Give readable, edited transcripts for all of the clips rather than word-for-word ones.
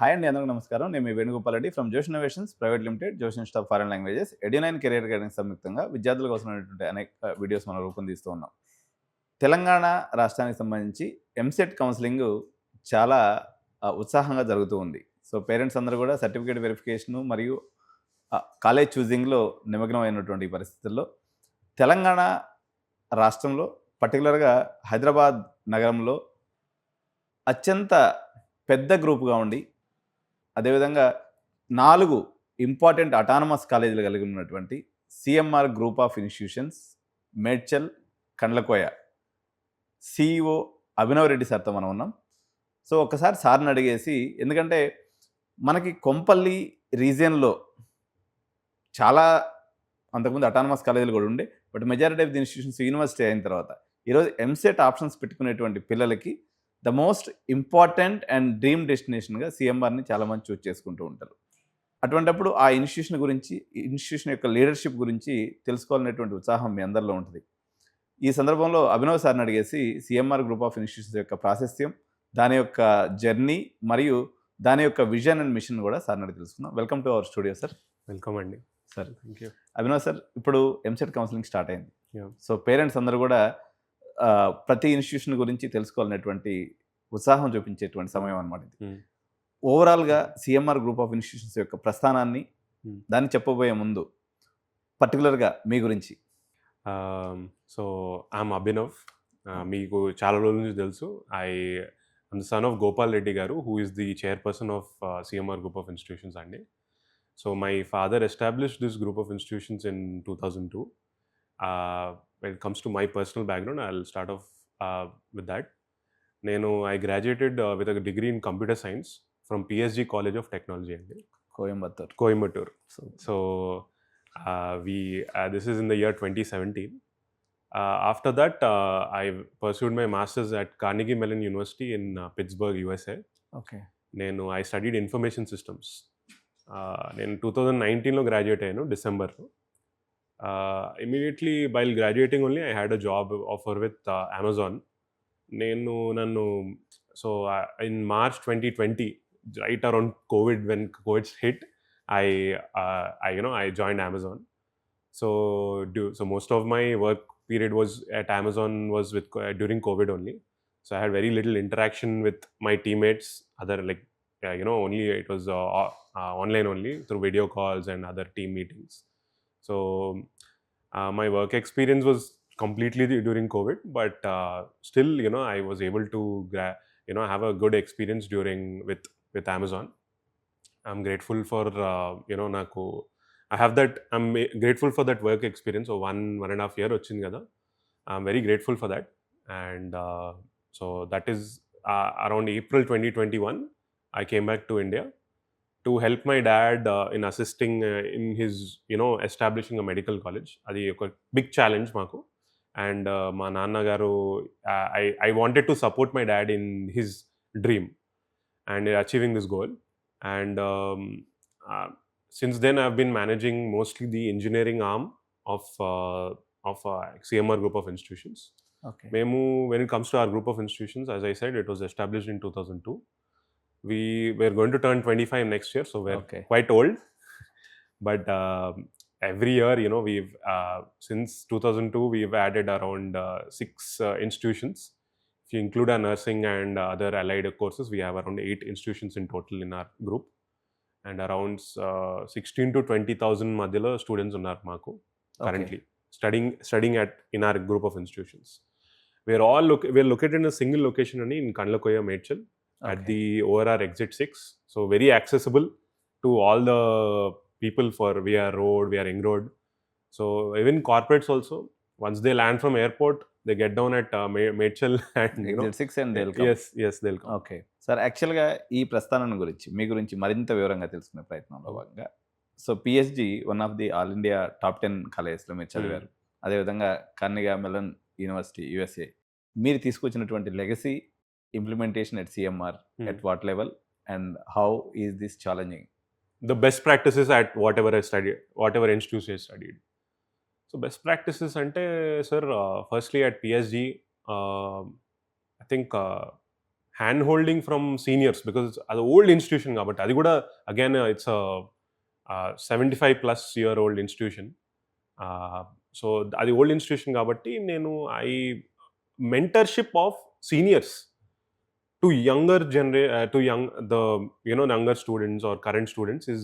Hi అండి, అందరికీ నమస్కారం. నేను మీ Venugopal Reddy from Josh innovations private limited, Josh institute of foreign languages, Edunine career guidance సంయుక్తంగా విద్యార్థుల కోసం అనేటువంటి అనేక వీడియోస్ మనం రూపొందిస్తూ ఉన్నాం. తెలంగాణ రాష్ట్రానికి సంబంధించి ఎంసెట్ కౌన్సిలింగ్ చాలా ఉత్సాహంగా జరుగుతూ ఉంది. సో పేరెంట్స్ అందరూ కూడా సర్టిఫికేట్ వెరిఫికేషను మరియు కాలేజ్ చూజింగ్లో నిమగ్నం అయినటువంటి పరిస్థితుల్లో తెలంగాణ రాష్ట్రంలో పర్టికులర్గా హైదరాబాద్ నగరంలో అత్యంత పెద్ద గ్రూప్గా ఉండి అదేవిధంగా 4 ఇంపార్టెంట్ అటానమస్ కాలేజీలు కలిగి ఉన్నటువంటి CMR group of institutions, Medchal, Kandlakoya CEO Abhinav Reddy సార్తో మనం ఉన్నాం. సో ఒక్కసారి సార్ని అడిగేసి, ఎందుకంటే మనకి కొంపల్లి రీజియన్లో చాలా అంతకుముందు అటానమస్ కాలేజీలు కూడా ఉండే, but majority of the institutions university అయిన తర్వాత ఈరోజు ఎంసెట్ ఆప్షన్స్ పెట్టుకునేటువంటి పిల్లలకి the most important and dream డెస్టినేషన్గా సిఎంఆర్ని చాలామంది చూస్ చేసుకుంటూ ఉంటారు. అటువంటప్పుడు ఆ ఇన్స్టిట్యూషన్ గురించి, ఇన్స్టిట్యూషన్ యొక్క లీడర్షిప్ గురించి తెలుసుకోవాలనేటువంటి ఉత్సాహం మీ అందరిలో ఉంటుంది. ఈ సందర్భంలో అభినవ్ సార్ని అడిగేసి సిఎంఆర్ గ్రూప్ ఆఫ్ ఇన్స్టిట్యూషన్స్ యొక్క ప్రాశస్త్యం, దాని యొక్క జర్నీ మరియు దాని యొక్క విజన్ అండ్ మిషన్ కూడా సార్ని అడిగి తెలుసుకుందాం. Welcome to our studio sir. Welcome అండి sir. Thank you. Abhinav sir, ఇప్పుడు ఎంసెట్ కౌన్సిలింగ్ స్టార్ట్ అయింది. సో పేరెంట్స్ అందరూ కూడా ప్రతి ఇన్స్టిట్యూషన్ గురించి తెలుసుకోవాలనేటువంటి ఉత్సాహం చూపించేటువంటి సమయం అనమాట ఇది. ఓవరాల్గా సిఎంఆర్ గ్రూప్ ఆఫ్ ఇన్స్టిట్యూషన్స్ యొక్క ప్రస్థానాన్ని, దాన్ని చెప్పబోయే ముందు పర్టికులర్గా మీ గురించి. So I'm Abhinav. మీకు చాలా రోజుల నుంచి తెలుసు. I'm the son of Gopal Reddy garu, who is the chairperson of CMR group of institutions అండి. So my father established this group of institutions in 2002. When it comes to my personal background, I'll start off with that. I graduated with a degree in computer science from PSG College of Technology అండి, Coimbatore. So this is in the year 2017. After that, I pursued my master's at Carnegie Mellon University in Pittsburgh, USA. Okay. I studied information systems. నేను 2019లో graduate అయ్యాను, డిసెంబర్లో. Immediately while graduating only, I had a job offer with Amazon. So in March 2020, right around COVID, when COVID hit, I joined Amazon. So most of my work period was at Amazon was with during COVID only. So I had very little interaction with my teammates, only it was online only through video calls and other team meetings. So my work experience was completely during COVID, but still, I was able to have a good experience with Amazon. I'm grateful for I'm grateful for that work experience. So 1.5 year వచ్చింది కదా, I'm very grateful for that. And so that is around April 2021, I came back to India to help my dad in assisting in his establishing a medical college. Adi oka big challenge maku. And ma nanna garu, I wanted to support my dad in his dream and achieving this goal. And since then I've been managing mostly the engineering arm of CMR Group of Institutions. Okay. When it comes to our group of institutions, as I said, it was established in 2002. We're going to turn 25 next year, so we're quite old. But every year, we've since 2002, we've added around 6 institutions. If you include our nursing and other allied courses, we have around 8 institutions in total in our group. And around 16 to 20,000 madhyalo students unnar maaku currently studying in our group of institutions. We're located in a single location only in Kandlakoya, Medchal. At the ORR exit 6, so very accessible to all the people for via road, via ring road. So even corporates also, once they land from airport, they get down at Medchal and exit 6 and they'll come. Yes, they'll come. Okay. Sir, యాక్చువల్గా ఈ ప్రస్థానం గురించి మీ గురించి మరింత వివరంగా తెలుసుకునే ప్రయత్నంలో భాగంగా, so PSG one of the all India top 10 కాలేజెస్లో మీరు చదివారు. అదేవిధంగా కార్నెగీ మెలన్ యూనివర్సిటీ, USA. మీరు తీసుకొచ్చినటువంటి legacy implementation at CMR, at what level, and how is this challenging? The best practices at whatever institution I studied. So best practices ante, sir, firstly at PSG, I think hand holding from seniors, because అది old institution కాబట్టి, అది కూడా again it's 75+ year old institution. So అది old institution కాబట్టి నేను mentorship of seniors to younger to young the younger students or current students is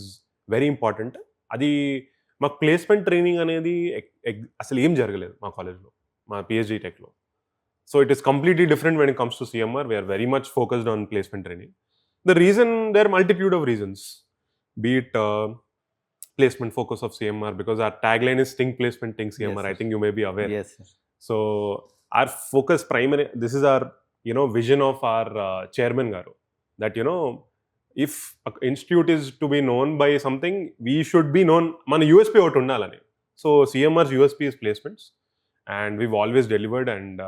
very important. అది మాకు placement training అనేది అసలు ఏం జరగలేదు మా కాలేజ్లో, మా పిహెచ్డి టెక్లో. So it is completely different when it comes to CMR. We're very much focused on placement training. The reason, there multitude of reasons, be it placement focus of CMR, because our tagline is think placement, think CMR. Yes, I think you may be aware. Yes, sir. So our focus primary, this is our vision of our chairman garu, that if an institute is to be known by something, we should be known, mana USP out undalani. So CMR's USP is placements, and we've always delivered, and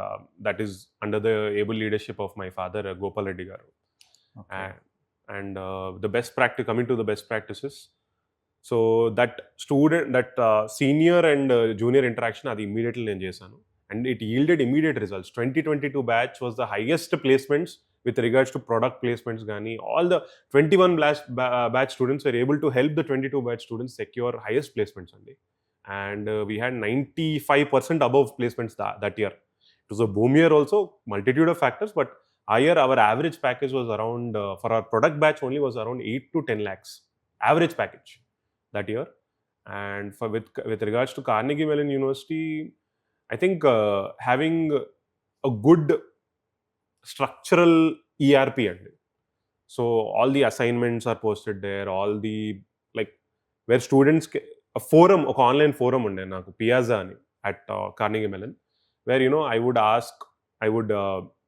that is under the able leadership of my father, Gopal Reddy garu. Okay. And the best practice, coming to the best practices, so that senior and junior interaction adi immediately నేను చేశాను, and it yielded immediate results. 2022 batch was the highest placements with regards to product placements gani. All the 21 batch students were able to help the 22 batch students secure highest placements andi, and we had 95% above placements that year. It was a boom year also, multitude of factors, but our average package was around, for our product batch only, was around 8 to 10 lakhs average package that year. And with regards to Carnegie Mellon University, I think having a good structural ERP, so all the assignments are posted there, all the, like, where students a forum, an online forum unde naku Piazza ani at Carnegie Mellon, where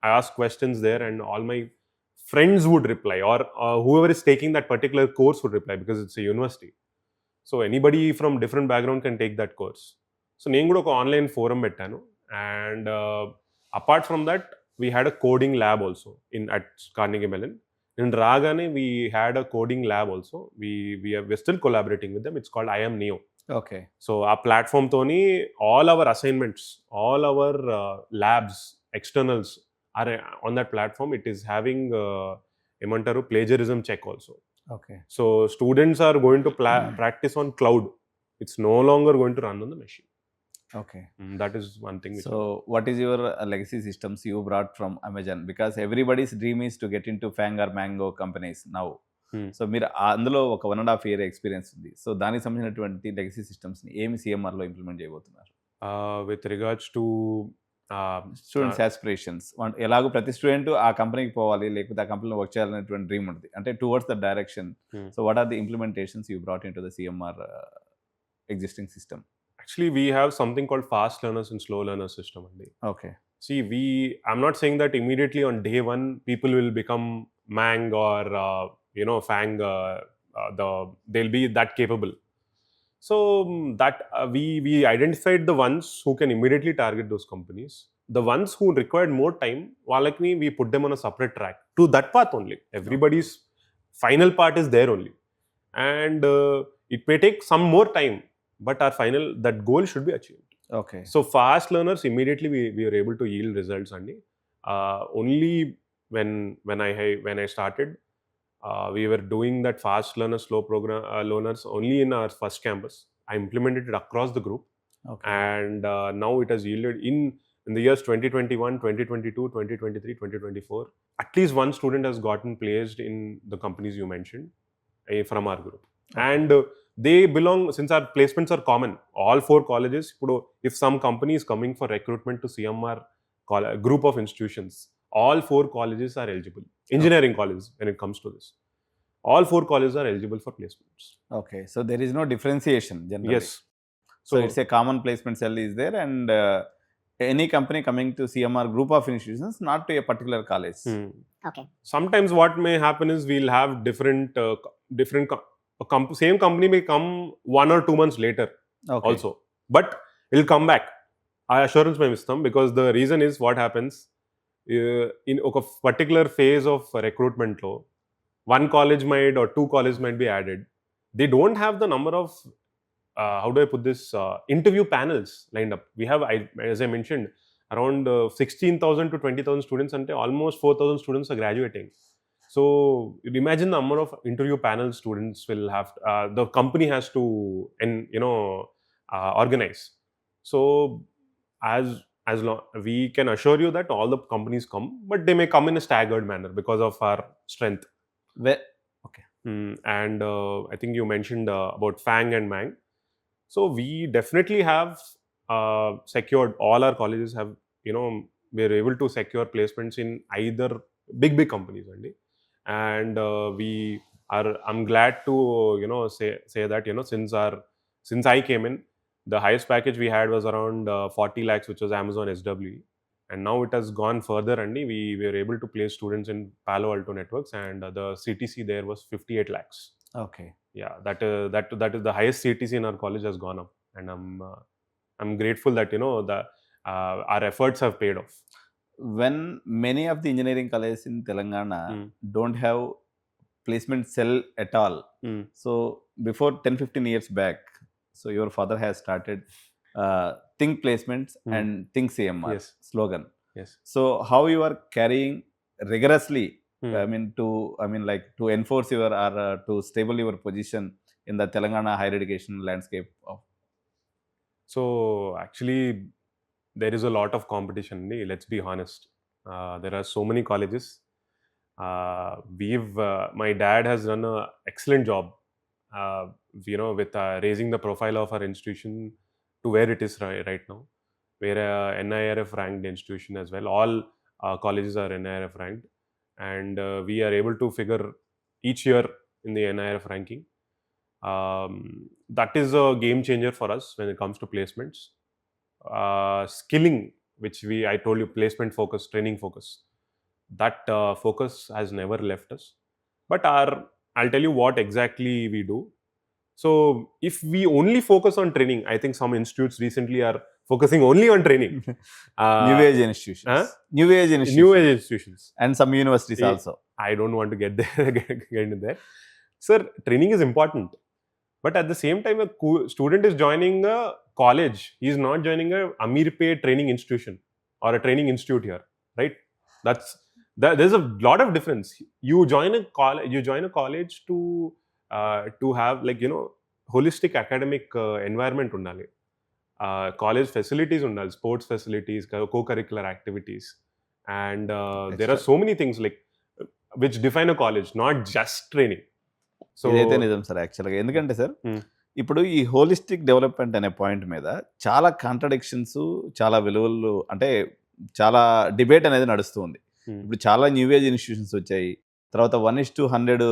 I ask questions there, and all my friends would reply, or whoever is taking that particular course would reply, because it's a university. So anybody from different background can take that course. So నేను కూడా ఒక online forum పెట్టాను, and apart from that we had a coding lab also at Carnegie Mellon. నేను రాగానే we had a coding lab also. We're still collaborating with them. It's called I'm Neo. Okay. So ఆ ప్లాట్ఫామ్తోని all our assignments, all our labs, externals are on that platform. It is having ఏమంటారు, plagiarism check also. Okay. So students are going to practice on cloud. It's no longer going to run on the machine. Okay. That is one thing. So what is your legacy systems you brought from Amazon? Because everybody's dream is to get into Fang or Mango companies now. So మీరు అందులో ఒక 1.5 year experience ఉంది. So దానికి సంబంధించినటువంటి legacy సిస్టమ్స్ని ఏమి సిఎంఆర్లో implement చేయబోతున్నారు? With regards to students aspirations, ఎలాగో ప్రతి స్టూడెంట్ ఆ కంపెనీకి పోవాలి, లేకపోతే ఆ కంపెనీలో వర్క్ చేయాలనేటువంటి డ్రీమ్ ఉంటుంది, అంటే towards the direction. So what are the implementations you brought into the CMR existing system? Actually, we have something called fast learners and slow learners system. Okay. See, I'm not saying that immediately on day one people will become Mang or Fang. They'll be that capable. So that we identified the ones who can immediately target those companies. The ones who required more time, we put them on a separate track to that path only. Everybody's final part is there only, and it may take some more time, but that goal should be achieved. Okay. So fast learners, immediately we were able to yield results. Only when I started, we were doing that fast learner, slow program learners only in our first campus. I implemented it across the group. Okay. And now it has yielded in the years 2021, 2022, 2023, 2024. At least one student has gotten placed in the companies you mentioned from our group. Okay. And they belong, since our placements are common, all 4 colleges. If some company is coming for recruitment to CMR Group of Institutions, all 4 colleges are eligible. Engineering colleges, when it comes to this, all 4 colleges are eligible for placements. Okay, so there is no differentiation generally. Yes. So it's a common placement cell is there, and any company coming to CMR Group of Institutions, not to a particular college. Okay. Sometimes what may happen is we'll have different same company may come 1 or 2 months later. Okay. Also, but it'll come back. I assurance may miss them, because the reason is what happens in a particular phase of recruitment lo, 1 college might or 2 colleges might be added. They don't have the number of how do I put this, interview panels lined up. We have, as I mentioned, around 16,000 to 20,000 students, and almost 4,000 students are graduating. So imagine the number of interview panel students will have, the company has to, organize. So as long, we can assure you that all the companies come, but they may come in a staggered manner because of our strength. Okay. And I think you mentioned about FANG and MANG. So we definitely have secured, all our colleges have, we're able to secure placements in either big companies only. And I'm glad to, say that, since I came in, the highest package we had was around 40 lakhs, which was Amazon SWE. And now it has gone further, and we were able to place students in Palo Alto Networks, and the CTC there was 58 lakhs. Okay. Yeah, that is the highest CTC in our college has gone up, and I'm grateful that, our efforts have paid off. When many of the engineering colleges in Telangana don't have placement cell at all, so before 10-15 years back, so your father has started Think Placements and Think CMR slogan. Yes. So how you are carrying rigorously, to enforce your, or to stable your position in the Telangana higher education landscape of? So actually, there is a lot of competition. Let's be honest. There are so many colleges. My dad has done an excellent job, with raising the profile of our institution to where it is right now. We're a NIRF ranked institution as well. All colleges are NIRF ranked, and we are able to figure each year in the NIRF ranking. That is a game changer for us when it comes to placements. Skilling, which I told you, placement focus, training focus, that focus has never left us. But I'll tell you what exactly we do. So if we only focus on training, I think some institutes recently are focusing only on training. New age institutions. New age institutions. And some universities also. I don't want to get there. Get into there. Sir, training is important. But at the same time, a student is joining a college. He is not joining a Amir Pay training institution or a training institute here, right? There's a lot of difference. You join a college to have, holistic academic environment undali. College facilities undali, sports facilities, co-curricular activities, and there are so many things which define a college, not just training. So ఇదైతే నిజం sir యాక్చువల్గా. ఎందుకంటే sir, ఇప్పుడు ఈ holistic development అనే point మీద చాలా contradictions, చాలా విలువలు, అంటే చాలా డిబేట్ అనేది నడుస్తుంది. ఇప్పుడు చాలా న్యూ ఏజ్ ఇన్స్టిట్యూషన్స్ వచ్చాయి. తర్వాత 1:100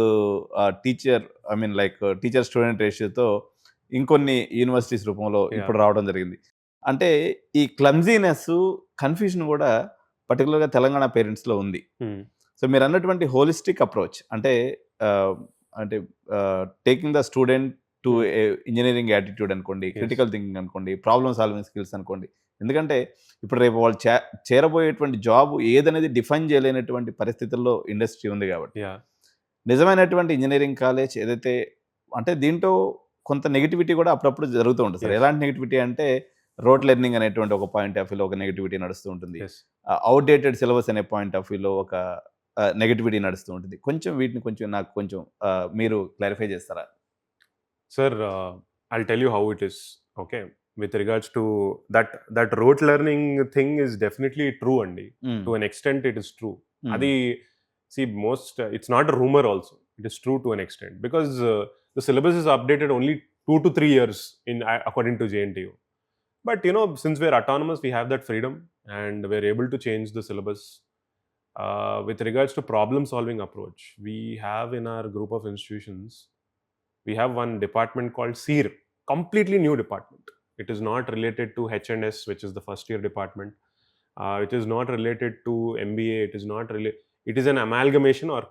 టీచర్ స్టూడెంట్ రేషియోతో ఇంకొన్ని యూనివర్సిటీస్ రూపంలో ఇప్పుడు రావడం జరిగింది. అంటే ఈ క్లమ్జీనెస్, కన్ఫ్యూజన్ కూడా పర్టికులర్గా తెలంగాణ పేరెంట్స్లో ఉంది. సో మీరు అన్నటువంటి హోలిస్టిక్ అప్రోచ్, అంటే taking the student to engineering attitude అనుకోండి, క్రిటికల్ థింకింగ్ అనుకోండి, ప్రాబ్లమ్ సాల్వింగ్ స్కిల్స్ అనుకోండి. ఎందుకంటే ఇప్పుడు రేపు వాళ్ళు చేరబోయేటువంటి జాబ్ ఏదనేది డిఫైన్ చేయలేనటువంటి పరిస్థితుల్లో ఇండస్ట్రీ ఉంది కాబట్టి, నిజమైనటువంటి ఇంజనీరింగ్ కాలేజ్ ఏదైతే, అంటే దీంట్లో కొంత నెగిటివిటీ కూడా అప్పుడప్పుడు జరుగుతూ ఉంటుంది సార్. ఎలాంటి నెగిటివిటీ అంటే, రోడ్ లెర్నింగ్ అనేటువంటి ఒక పాయింట్ ఆఫ్ వ్యూలో ఒక నెగిటివిటీ నడుస్తూ ఉంటుంది. అవుట్డేటెడ్ సిలబస్ అనే పాయింట్ ఆఫ్ వ్యూలో ఒక నెగిటివిటీ నడుస్తూ ఉంటుంది. వీటిని నాకు మీరు క్లారిఫై చేస్తారా? Sir, I'll tell you how it is. Okay, with regards to that rote learning thing is definitely true, andi. To an extent it is true. Adi, see, it's not a rumor also. It is true to an extent, because the syllabus is updated only 2 to 3 years according to JNTU. But since we're autonomous, we have that freedom, and we're able to change the syllabus. With regards to problem solving approach, we have in our group of institutions, we have one department called CEER, completely new department. It is not related to H&S, which is the first year department. It is not related to MBA. It is an amalgamation or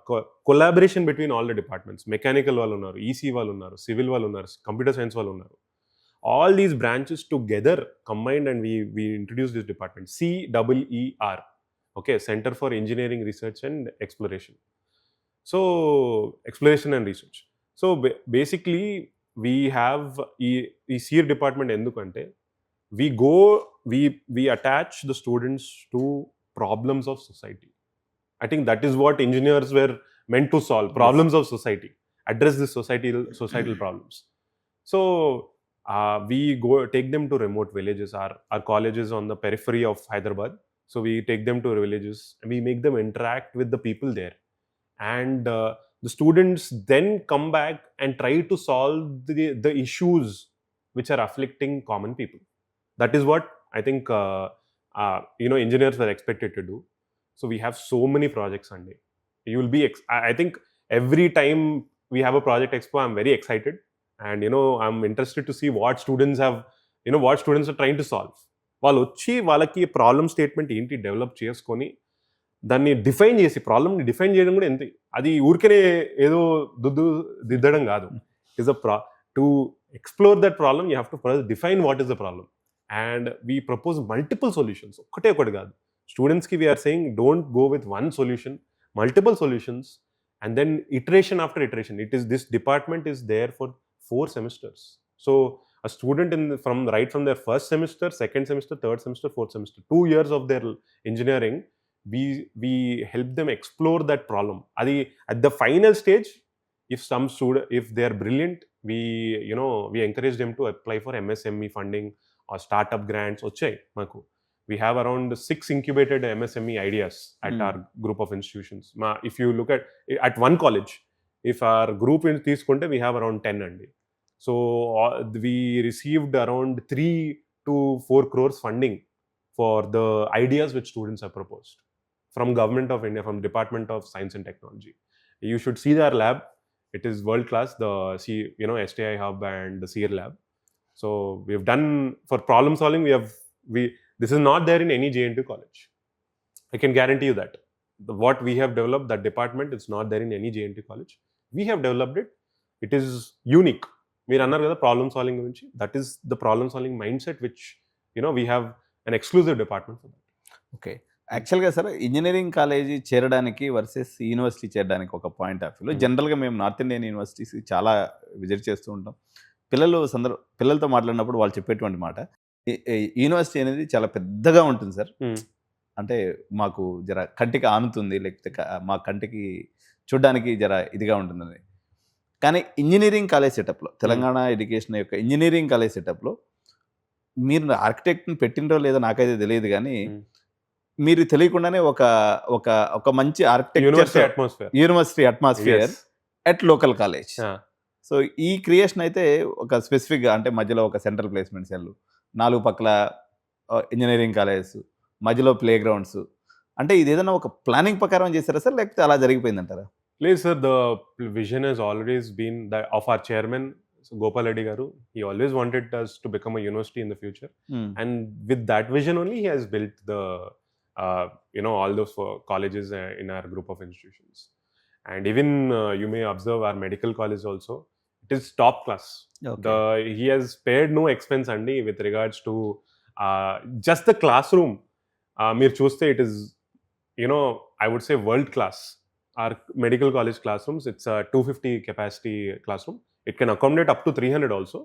collaboration between all the departments. Mechanical vallu unnaru, EC vallu unnaru, civil vallu unnaru, computer science vallu unnaru. All these branches together combined, and we introduced this department, CEER. Okay, Center for Engineering Research and Exploration. So exploration and research. So basically we have ఈ CEER department endukante we attach the students to problems of society. I think that is what engineers were meant to solve, problems of society, address the societal problems. So we go take them to remote villages. Our college is on the periphery of Hyderabad, so we take them to villages and we make them interact with the people there, and the students then come back and try to solve the issues which are afflicting common people. That is what I think engineers were expected to do. So we have so many projects Sunday. You will be I think every time we have a project expo, I'm very excited, and I'm interested to see what students are trying to solve. వాళ్ళు వచ్చి వాళ్ళకి problem statement ఏంటి develop చేసుకొని దాన్ని define చేసి ప్రాబ్లమ్ని define చేయడం కూడా ఎంత, అది ఊరికనే ఏదో దిద్దడం కాదు. Is to explore that problem you have to first define what is the problem, and we propose multiple solutions. ఒకటి కాదు. స్టూడెంట్స్కి we are saying don't go with one solution, multiple solutions, and then iteration after iteration. This department is there for 4 semesters. So a student from their first semester, second semester, third semester, fourth semester, 2 years of their engineering, we help them explore that problem. Adi at the final stage, if they are brilliant, we encourage them to apply for MSME funding or startup grants. Ochai maku. We have around 6 incubated MSME ideas at our group of institutions. If you look at one college, if our group is తీసుకుంటే, we have around 10 అండి. So we received around 3 to 4 crores funding for the ideas which students have proposed from Government of India, from Department of Science and Technology. You should see their lab. It is world class, the STI hub and the CR lab. So we've done for problem solving. This is not there in any JNT college. I can guarantee you that. What we have developed, that department, is not there in any JNT college. We have developed it. It is unique. మీరు అన్నారు కదా problem solving గురించి, that is the problem solving mind set which we have an exclusive department for that. Okay, యాక్చువల్గా sir engineering college చేరడానికి versus university చేరడానికి ఒక point of వ్యూలో జనరల్గా మేము నార్త్ ఇండియన్ యూనివర్సిటీస్ చాలా విజిట్ చేస్తూ ఉంటాం. పిల్లలతో మాట్లాడినప్పుడు వాళ్ళు చెప్పేటువంటి మాట, యూనివర్సిటీ అనేది చాలా పెద్దగా ఉంటుంది సార్, అంటే మాకు జర కంటికి ఆనుతుంది, లేకపోతే మా కంటికి చూడడానికి జర ఇదిగా ఉంటుందని. కానీ ఇంజనీరింగ్ కాలేజ్ సెటప్లో, తెలంగాణ ఎడ్యుకేషన్ యొక్క ఇంజనీరింగ్ కాలేజ్ సెటప్లో మీరు ఆర్కిటెక్ట్ని పెట్టినరో లేదో నాకైతే తెలియదు, కానీ మీరు తెలియకుండానే ఒక మంచి architecture university atmosphere at local college. So ఈ క్రియేషన్ అయితే ఒక స్పెసిఫిక్గా, అంటే మధ్యలో ఒక సెంట్రల్ ప్లేస్మెంట్ సెల్, 4 పక్కల ఇంజనీరింగ్ కాలేజెస్, మధ్యలో ప్లే గ్రౌండ్స్, అంటే ఇది ఏదైనా ఒక ప్లానింగ్ ప్రకారం చేశారా సార్, లేకపోతే అలా జరిగిపోయిందంటారా? లేదు sir, the vision has always been of our chairman Gopal Reddy garu. He always wanted us to become a university in the future, and with that vision only he has built the all those colleges in our group of institutions. And even you may observe our medical college also, it is top class. Okay. He has spared no expense andi with regards to just the classroom. Meer chuste, it is I would say world class. Our medical college classrooms, it's a 250 capacity classroom. It can accommodate up to 300 also,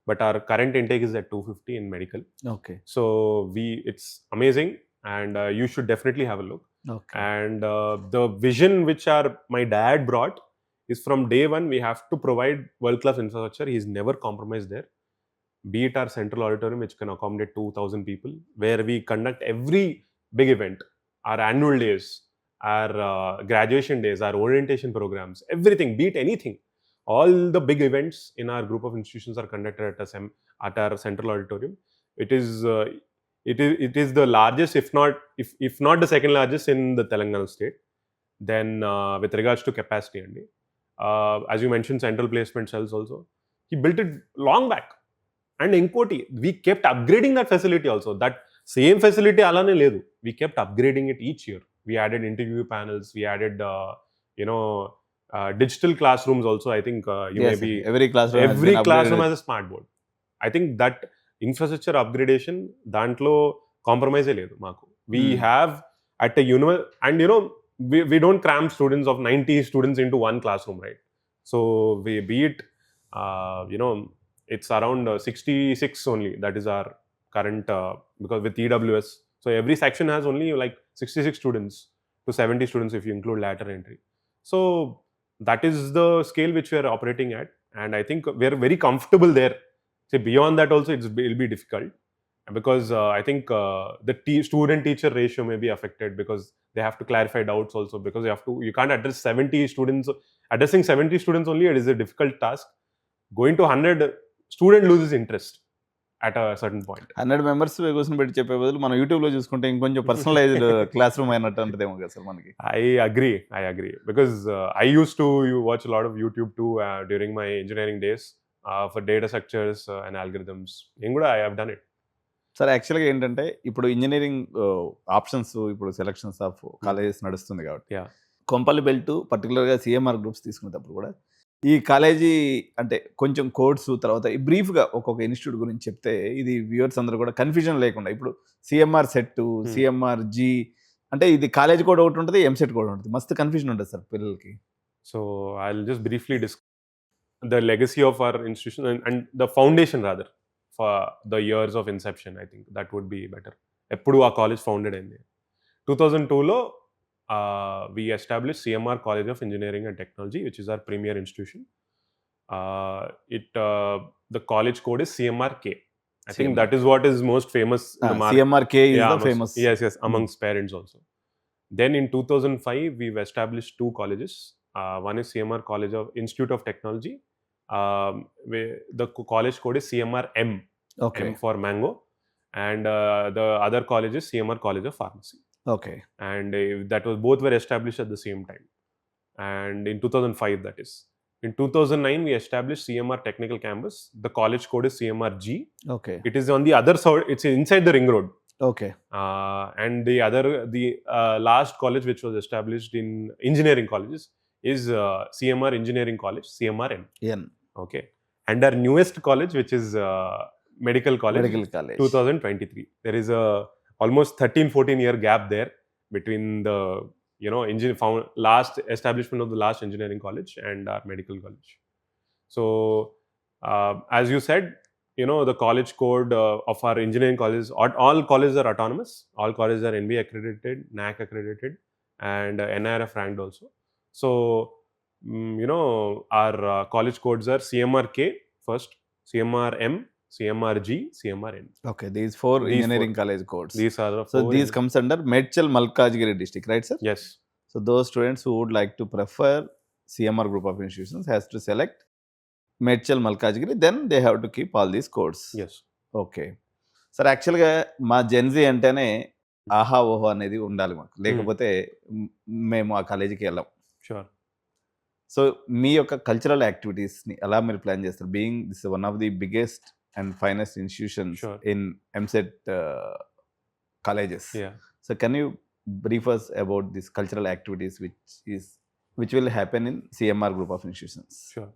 but our current intake is at 250 in medical. Okay. So it's amazing, and you should definitely have a look. Okay. And the vision which my dad brought is, from day one we have to provide world class infrastructure. He's never compromised there. Be it our central auditorium, which can accommodate 2,000 people, where we conduct every big event, our annual days, our graduation days, our orientation programs, everything, be it anything. All the big events in our group of institutions are conducted at our central auditorium. It is the largest, if not the second largest in the Telangana state. Then with regards to capacity, as you mentioned, central placement cells also, he built it long back. And Enkoti, we kept upgrading that facility also. That same facility alane ledu. We kept upgrading it each year. We added interview panels. We added digital classrooms also. I think every classroom has a smart board. I think that infrastructure upgradation dantlo compromise ledu maku. We have at a and we don't cram students of 90 students into one classroom, right? So be it it's around 66 only. That is our current, because with EWS, so every section has only like 66 students to 70 students if you include lateral entry. So that is the scale which we are operating at, and I think we are very comfortable there. Say beyond that also it'll be difficult, because I think the student-teacher ratio may be affected, because they have to clarify doubts also, because you can't address 70 students. Addressing 70 students only, it is a difficult task. Going to 100, student loses interest at a certain point. 100 members కూర్చొని పెట్టి చెప్పే బదులు మనం యూట్యూబ్లో చూసుకుంటే ఇంకొంచెం personalised class room అయినట్టు ఉంటుందేమో కదా సార్ మనకి. I agree because I used to watch a lot of YouTube too during my engineering days for data structures and algorithms. I have done it. Sir యాక్చువల్గా ఏంటంటే ఇప్పుడు ఇంజనీరింగ్ ఆప్షన్స్, ఇప్పుడు selections of colleges నడుస్తుంది కాబట్టి Kompally belt పర్టికులర్గా CMR groups తీసుకునేటప్పుడు కూడా ఈ కాలేజీ అంటే కొంచెం కోర్సు తర్వాత ఈ బ్రీఫ్గా ఒక్కొక్క ఇన్స్టిట్యూట్ గురించి చెప్తే ఇది వ్యూవర్స్ అందరూ కూడా కన్ఫ్యూజన్ లేకుండా, ఇప్పుడు సిఎంఆర్ సెట్, సిఎంఆర్ జీ అంటే ఇది కాలేజ్ కూడా ఒకటి ఉంటుంది, ఎంసెట్ కూడా ఉంటుంది, మస్తు కన్ఫ్యూజన్ ఉంటుంది సార్ పిల్లలకి. So I will just briefly discuss the legacy of our institution and the foundation rather for the years of inception. I think that would be better. ఎప్పుడు ఆ కాలేజ్ ఫౌండెడ్ అయింది 2002లో. We established CMR College of Engineering and Technology, which is our premier institution. The college code is CMRK. I think that is what is most famous in the market. CMRK is the famous. Yes, amongst parents also. Then in 2005, we've established two colleges. One is CMR College of Institute of Technology. The college code is CMR M. Okay. M for Mango. And the other college is CMR College of Pharmacy. Okay. And both were established at the same time. And in 2005, that is. In 2009, we established CMR Technical Campus. The college code is CMR G. Okay. It is on the other side. It's inside the ring road. Okay. And the last college which was established in engineering colleges is CMR Engineering College, CMR N. N. Okay. And our newest college, which is Medical College, 2023. There is almost 13-14 year gap there between the last establishment of the last engineering college and our medical college. So as you said, the college code of our engineering colleges, all colleges are autonomous, all colleges are NBA accredited, NAC accredited, and NIRF ranked also. So our college codes are CMRK first, CMR M, CMR G, CMR N. Okay, these four engineering college codes. These are the four. So these comes under Medchal Malkajgiri district, right sir? Yes. So those students who would like to prefer CMR Group of Institutions has to select Medchal Malkajgiri, then they have to keep all these codes. Yes. Okay. Sir, actually మా Gen Z అంటేనే ఆహా ఓహో అనేది ఉండాలి మాకు, లేకపోతే మేము ఆ కాలేజీకి వెళ్ళాం. Sure. సో మీ యొక్క కల్చరల్ యాక్టివిటీస్ని ఎలా మీరు ప్లాన్ చేస్తారు? Being this one of the biggest and finest institutions in MSET colleges. Yeah. So can you brief us about these cultural activities which will happen in CMR Group of Institutions? Sure.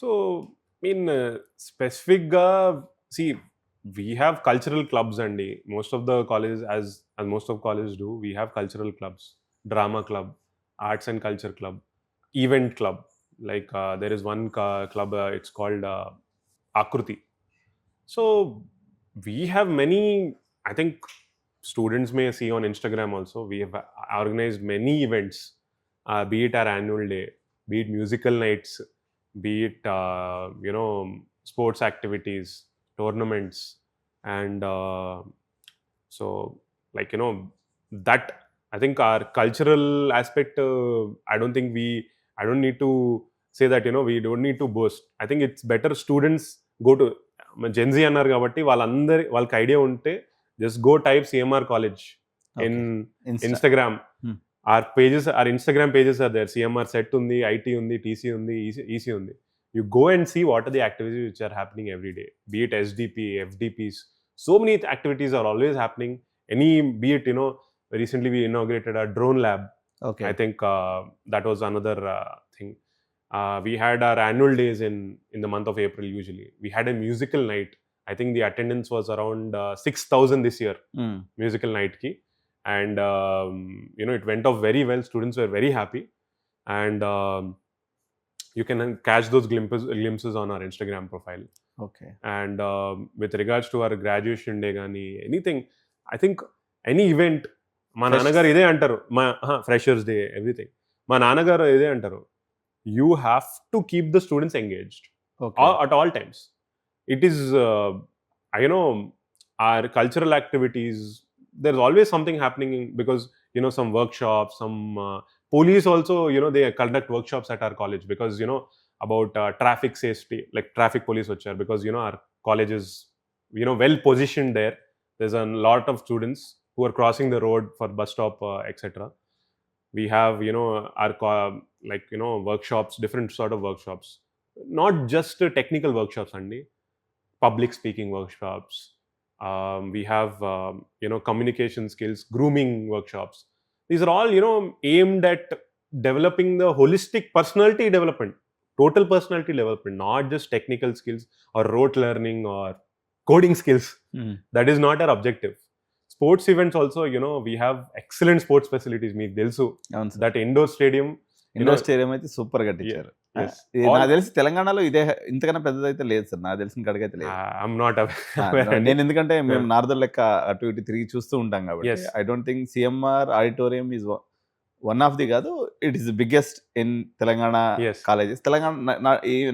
So specific see, we have cultural clubs, and most of the colleges, as most of colleges do, we have cultural clubs, drama club, arts and culture club, event club. Like there is one club, it's called Akruti. So we have many, I think students may see on Instagram also, we have organized many events, be it our annual day, be it musical nights, be it sports activities, tournaments, and so like that, I think our cultural aspect, I don't need to say that we don't need to boast. I think it's better students go to Gen Z అన్నారు కాబట్టి వాళ్ళకి idea ఉంటే just go type CMR college in Instagram. our Instagram pages are there. CMR set ఉంది, IT ఉంది, TC ఉంది, EC ఉంది. You go and see what are the activities which are happening every day, be it SDP, FDPs. So many activities are always happening. Be it recently we inaugurated a drone lab. Okay. I think that was another thing. We had our annual days in the month of April usually. We had a musical night. I think the attendance was around 6,000 this year, musical night ki. And it went off very well. Students were very happy. And you can catch those glimpses on our Instagram profile. Okay. And with regards to our graduation day gani, anything, I think any event, మా నాన్నగారు ఇదే అంటారు, మా freshers day, everything మా నాన్నగారు ఇదే అంటారు, you have to keep the students engaged at all times. It is our cultural activities, there's always something happening because some workshops, some police also, they conduct workshops at our college because about traffic safety, like traffic police vachar, because our college is well positioned there. There's a lot of students who are crossing the road for bus stop, etc. We have our workshops, different sort of workshops, not just technical workshops only, public speaking workshops. We have communication skills, grooming workshops. These are all aimed at developing the holistic personality development, total personality development, not just technical skills or rote learning or coding skills. That is not our objective. Sports events also, we have excellent sports facilities. Meeku telusu that indoor stadium అయితే super కట్టించారు. నాకు తెలిసి తెలంగాణలో ఇదే ఇంతకన్నా పెద్దదైతే లేదు sir, నాకు తెలిసిన కాడికైతే లేదు. I'm not aware. నేను ఎందుకంటే మేము నార్దర్ లెక్క అటు ఇటు తిరిగి చూస్తూ ఉంటాం కాబట్టి, I don't think CMR auditorium is one of the కాదు, it is the biggest in Telangana colleges. Telangana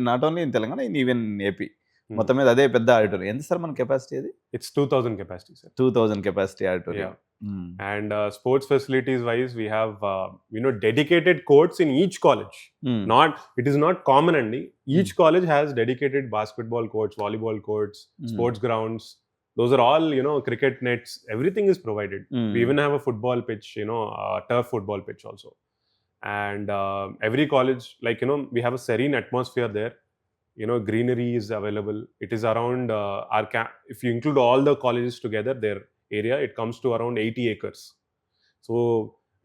not only in Telangana, in even AP మొత్తం మీద అదే పెద్ద ఆడిటోరియం. ఎంత సార్ మన కెపాసిటీ అది? It's 2000 capacity, sir. 2000 capacity auditorium. And sports facilities wise, we have dedicated courts in each college. It is not common, and each college has dedicated basketball courts, volleyball courts, sports grounds. Those are all cricket nets. Everything is provided. We even have a football pitch, a turf football pitch also. And every college, like we have a serene atmosphere there. Greenery is available. It is around if you include all the colleges together, their area, it comes to around 80 acres. So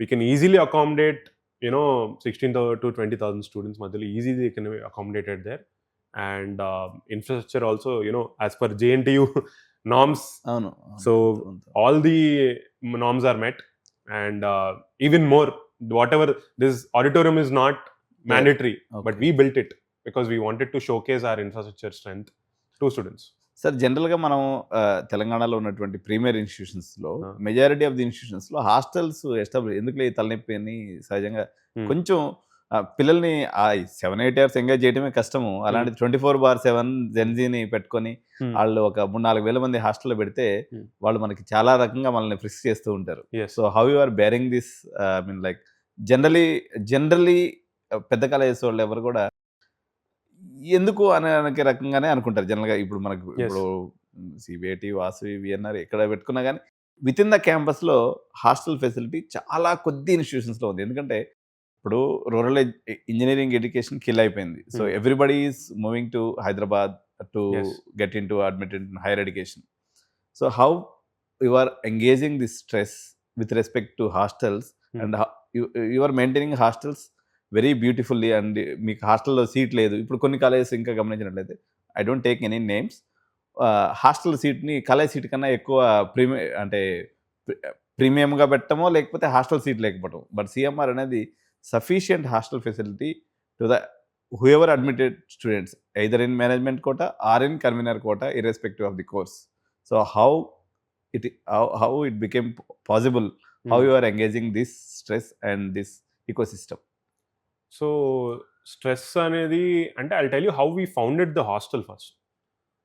we can easily accommodate 16,000 to 20,000 students. Easily can be accommodated there. And infrastructure also, as per JNTU norms. So all the norms are met, and even more, whatever, this auditorium is not mandatory, but we built it because we wanted to showcase our infrastructure strength to students. సార్, జనరల్గా మనం తెలంగాణలో ఉన్నటువంటి premier ఇన్స్టిట్యూషన్స్లో majority of the ఇన్స్టిట్యూషన్స్లో hostels establish, ఎందుకు ఈ తలనొప్పి అని సహజంగా కొంచెం పిల్లల్ని 7-8 hours ఎంగేజ్ చేయడమే కష్టము. అలాంటి 24/7 జెన్జీని పెట్టుకొని వాళ్ళు ఒక 3-4 వేల మంది హాస్టల్లో పెడితే వాళ్ళు మనకి చాలా రకంగా మనల్ని ఫ్రిస్క్ చేస్తూ ఉంటారు. So how you are bearing this? I mean like generally పెద్ద కాలేజెస్ వాళ్ళు ఎవరు కూడా ఎందుకు అనే రకంగానే అనుకుంటారు జనరల్గా. ఇప్పుడు మనకు ఇప్పుడు సిబిఐటి, వాసవి, విఎన్ఆర్ ఎక్కడ పెట్టుకున్నా కానీ విత్ ఇన్ ద క్యాంపస్లో హాస్టల్ ఫెసిలిటీ చాలా కొద్ది ఇన్స్టిట్యూషన్స్లో ఉంది. ఎందుకంటే ఇప్పుడు రూరల్ ఇంజనీరింగ్ ఎడ్యుకేషన్ కిల్ అయిపోయింది. So everybody is moving to Hyderabad to get in to admitted in higher education. So how you are engaging this stress with respect to hostels and you are maintaining hostels very beautifully. And మీకు హాస్టల్లో seat లేదు. ఇప్పుడు కొన్ని colleges ఇంకా గమనించినట్లయితే, I don't take any names, hostel సీట్ని college seat కన్నా ఎక్కువ ప్రీమియంగా పెట్టడమో లేకపోతే హాస్టల్ సీట్ లేకపోవడం. బట్ సిఎంఆర్ అనేది sufficient hostel facility to the whoever admitted students, either in management quota or in convener quota, irrespective of the course. So how it became possible, how you are engaging this stress and this ecosystem? So stress anedi ante, I'll tell you how we founded the hostel first.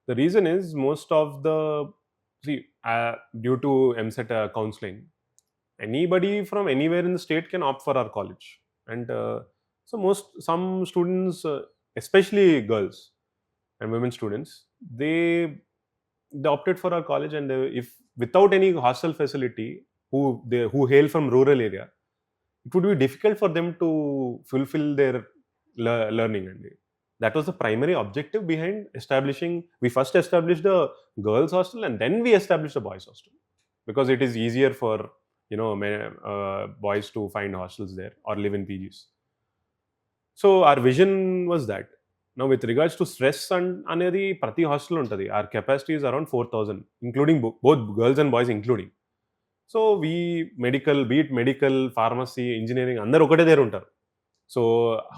The reason is most of the due to MCET counseling, anybody from anywhere in the state can opt for our college. And so some students, especially girls and women students, they opted for our college. And if without any hostel facility, who hail from rural area, it would be difficult for them to fulfill their learning. And that was the primary objective behind we first established a girls hostel and then we established a boys hostel, because it is easier for boys to find hostels there or live in PGs. So our vision was that. Now with regards to stress anedi prati hostel untadi, our capacity is around 4,000, including both girls and boys including. So medical, pharmacy, engineering అందరూ ఒకటే దగ్గర ఉంటారు. So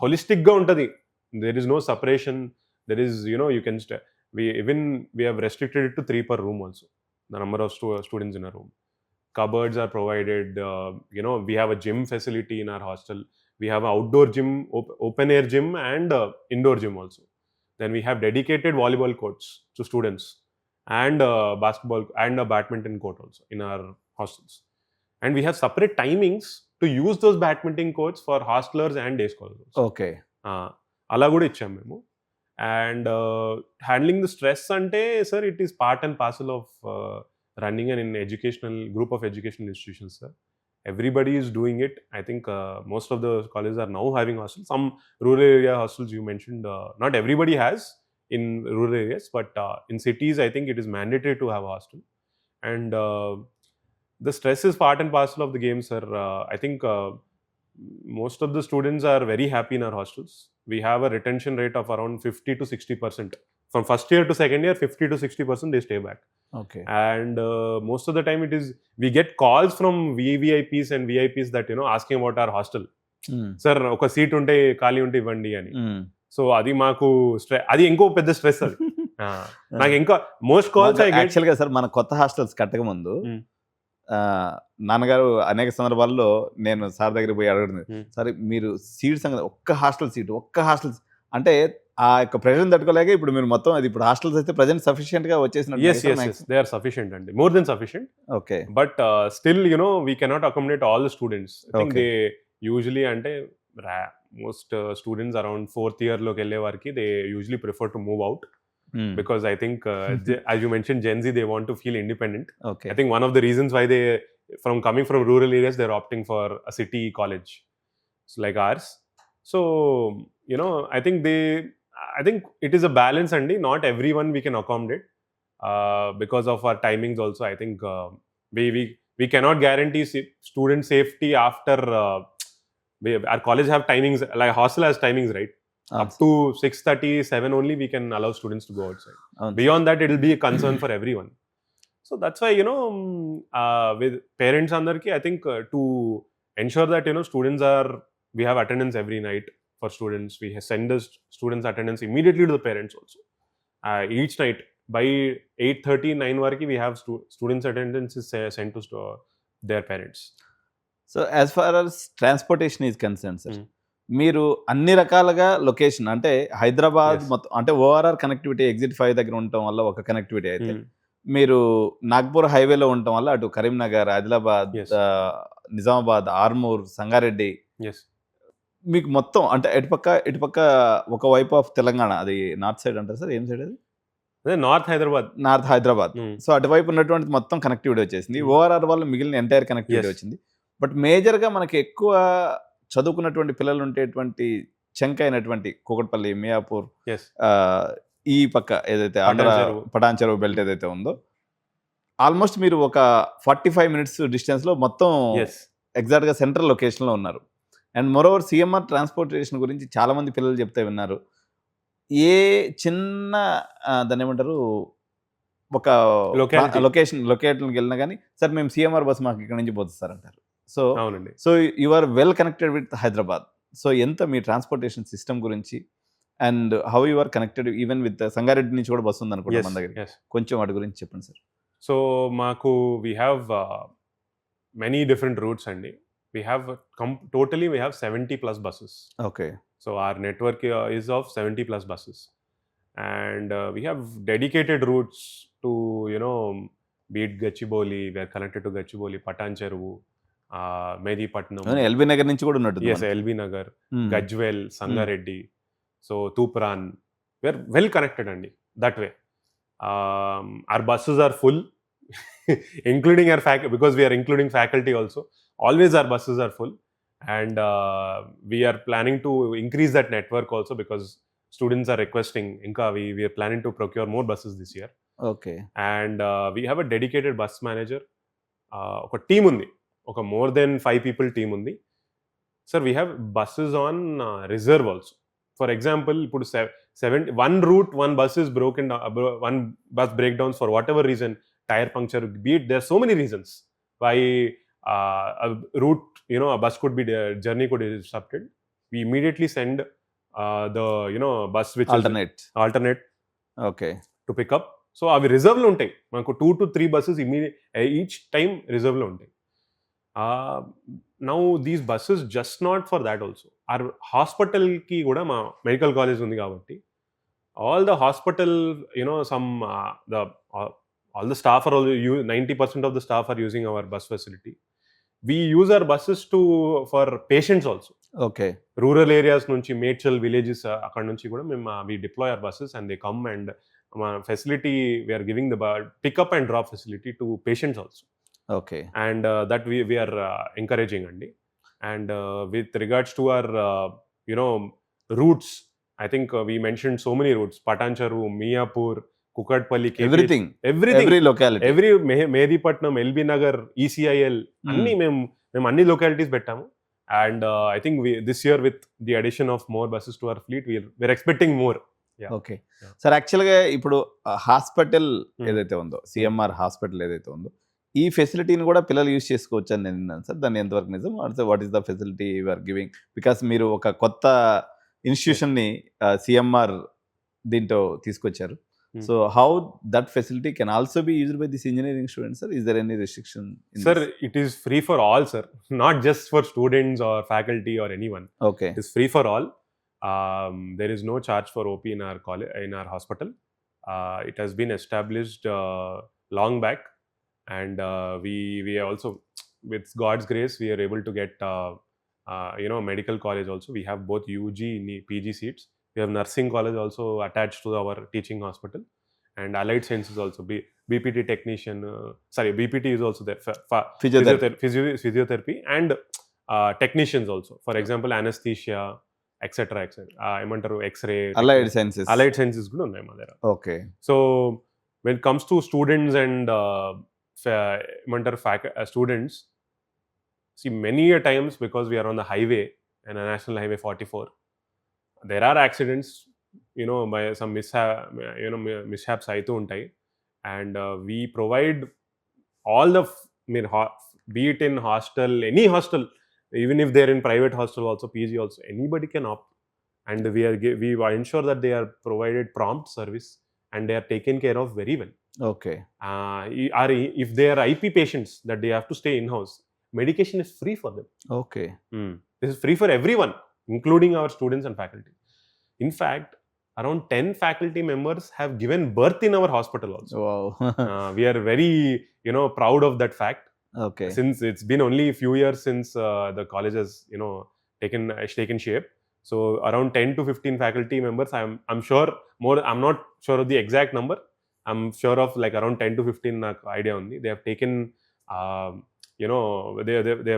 హోలిస్టిక్గా ఉంటుంది there is no separation. There is, you know, you can we have restricted it to 3 per room also, the number of students in a room. Cupboards are provided. You know, we have a gym facility in our hostel. We have an outdoor gym, open air gym, and indoor gym also. Then we have dedicated volleyball courts to students, and basketball and a badminton court also in our hostels. And we have separate timings to use those badminton courts for hostelers and day scholars also. Okay. అలా కూడా ఇచ్చాం మేము. And handling the stress అంటే sir, it is part and parcel of running an educational group of educational institutions, sir. Everybody is doing it. I think most of the colleges are now having hostels. Some rural area hostels you mentioned, not everybody has in rural areas, but in cities I think it is mandatory to have a hostel. And the stress is part and parcel of the game, sir. I think most of the students are very happy in our hostels. We have a retention rate of around 50 to 60%. From first year to second year, 50 to 60% they stay back. Okay. And most of the time it is, we get calls from VVIPs and VIPs that, you know, asking about our hostel. Sir, oka seat unte khali unte ivandi ani. So adi maaku stress, adi inko pedda stress adi. నాకు ఇంకా most calls యాక్చువల్గా sir మన కొత్త hostels కట్టక ముందు నాన్నగారు అనేక సందర్భాల్లో నేను సార్ దగ్గర పోయి అడుగుతుంది, సరే మీరు సీట్ సంగతి ఒక్క హాస్టల్ అంటే ఆ యొక్క ప్రెజెంట్ తట్టుకోలేక ఇప్పుడు మీరు మొత్తం అది ఇప్పుడు హాస్టల్స్ అయితే ప్రెజెంట్ సఫిషియెంట్ గా వచ్చేసిన. yes they are sufficient అండి, more than sufficient. Okay. But still, you know, we cannot accommodate all the students. I think they usually, అంటే most students around 4th year లోకి వెళ్ళే వారికి they usually prefer to move out. Because I think as you mentioned, Gen Z, they want to feel independent. Okay. I think one of the reasons why they coming from rural areas, they're opting for a city college like ours. So, you know, I think it is a balance, and not everyone we can accommodate because of our timings also. I think we cannot guarantee student safety after our college have timings, like hostel has timings, right? Up to 6:30, 7 only we can allow students to go outside. Beyond that, it will be a concern for everyone. So that's why, you know, with parents andarki, I think to ensure that, you know, we have attendance every night for students. We send the students' attendance immediately to the parents also. Each night by 8:30, 9 variki we have students' attendance is sent to their parents. So as far as transportation is concerned, sir, మీరు అన్ని రకాలుగా location అంటే హైదరాబాద్ మొత్తం అంటే ORR connectivity exit 5 దగ్గర ఉండటం వల్ల ఒక కనెక్టివిటీ అయితే, మీరు నాగ్పూర్ హైవేలో ఉండటం వల్ల అటు కరీంనగర్, ఆదిలాబాద్, నిజామాబాద్, ఆర్మూర్, సంగారెడ్డి, మీకు మొత్తం అంటే ఇటుపక్క ఒక వైపు ఆఫ్ తెలంగాణ, అది నార్త్ సైడ్ అంటారు సార్, ఏం సైడ్ అది? నార్త్ హైదరాబాద్. సో అటువైపు ఉన్నటువంటి మొత్తం కనెక్టివిటీ వచ్చేసింది. ఓఆర్ఆర్ వల్ల మిగిలిన ఎంటైర్ కనెక్టివిటీ వచ్చింది. బట్ మేజర్గా మనకి ఎక్కువ చదువుకున్నటువంటి పిల్లలు ఉండేటువంటి చంక్ అయినటువంటి కూకట్పల్లి, మియాపూర్, ఈ పక్క ఏదైతే ఆంధ్ర పటాన్ చెరువు బెల్ట్ ఏదైతే ఉందో, ఆల్మోస్ట్ మీరు ఒక 45 minutes డిస్టెన్స్లో మొత్తం ఎగ్జాక్ట్గా సెంట్రల్ లొకేషన్లో ఉన్నారు. అండ్ మోరోవర్ సిఎంఆర్ ట్రాన్స్పోర్టేషన్ గురించి చాలామంది పిల్లలు చెప్తే విన్నారు. ఏ చిన్న దాన్ని ఏమంటారు, ఒక లొకేషన్కి వెళ్ళినా కానీ సార్ మేము సిఎంఆర్ బస్ మాకు ఇక్కడ నుంచి పోతుంది సార్ అంటారు. So you are well connected with Hyderabad. So ఎంత మీ ట్రాన్స్పోర్టేషన్ సిస్టమ్ గురించి and how you are connected even with Sangareddy నుంచి కూడా బస్సు ఉంది అనుకుంటా మన దగ్గర, కొంచెం వాటి గురించి చెప్పండి సార్. సో మాకు we have many different routes అండి. we have totally we have 70+ buses. Okay. So our network is of 70+ buses, and we have dedicated routes to, you know, be it Gachibowli, we are connected to Gachibowli, Patancheru, Medipatnam, LB Nagar nunchi kuda unnattu. Yes, LB Nagar, Gajwel, Sangareddy, so Tupran, we are well connected andi that way. Our buses are full including our faculty, because we are including faculty also. Always our buses are full, and we are planning to increase that network also, because students are requesting. Inka we are planning to procure more buses this year. Okay. And we have a dedicated bus manager. Oka team undi, oka more than 5 people team undi. Sir, we have buses on reserve also. For example, put 1 route, 1 bus is broken down, 1 bus breakdowns for whatever reason, tire puncture, be it, there are so many reasons why a route, you know, a bus could be, journey could be disrupted. We immediately send the bus which alternate is alternate okay to pick up. So అవి రిజర్వ్లో ఉంటాయి మనకు 2 to 3 buses each time రిజర్వ్లో ఉంటాయి. Now these buses just not for that also are హాస్పిటల్కి కూడా మా medical college ఉంది కాబట్టి all the hospital, all the staff are all 90% of the staff are using our bus facility. We use our buses for patients also. Okay. Rural areas nunchi, Mechal villages, akkad nunchi kuda we deploy our buses and they come, and facility we are giving the pick up and drop facility to patients also. Okay. And that we are encouraging andi. And with regards to our routes, I think we mentioned so many routes: Patancheru, Miyapur, Kukatpalli, everything, every locality, every Medipatnam, LB Nagar, ECIL, anni mem anni localities bettamu. And I think this year with the addition of more buses to our fleet, we're expecting more. Yeah. Okay. Sir, actually ఇప్పుడు hospital ఏదైతే ఉందో, CMR hospital ఏదైతే ఉందో, ఈ ఫెసిలిటీని కూడా పిల్లలు use చేసుకోవచ్చు అని నేను విన్నాను సార్. దాన్ని ఎంతవరకు నిజం? What is the facility you are giving? Because మీరు ఒక కొత్త ఇన్స్టిట్యూషన్ని CMR దీంట్లో తీసుకొచ్చారు. So how that facility can also be used by this engineering students sir? Is there any restriction? Sir, it is free for all, sir. Not just for students or faculty or anyone. Okay. It is free for all. There is no charge for OP in our college, in our hospital. It has been established long back, and we also, with God's grace, we are able to get medical college also. We have both UG and PG seats. We have nursing college also attached to our teaching hospital, and allied sciences also. BPT technician, BPT is also there. Physiotherapy and technicians also. For example, anesthesia, etc. Emantaru X-ray. Allied sciences kuda unnai ma దగ్గర. Okay. So when it comes to students and students, see, many a times, because we are on the highway and a national highway 44, there are accidents, by some mishaps aitu untai, and we provide all the be it in hostel, any hostel, even if they're in private hostel also, PG also, anybody can opt, and we ensure that they are provided prompt service and they are taken care of very well. Okay. If they are IP patients that they have to stay in house, medication is free for them. Okay. This is free for everyone, including our students and faculty. In fact, around 10 faculty members have given birth in our hospital also. Wow. We are very proud of that fact. Okay. Since it's been only a few years since the college has taken shape, so around 10 to 15 faculty members, I'm sure more, I'm not sure of the exact number, I'm sure of like around 10 to 15 idea only, they have taken they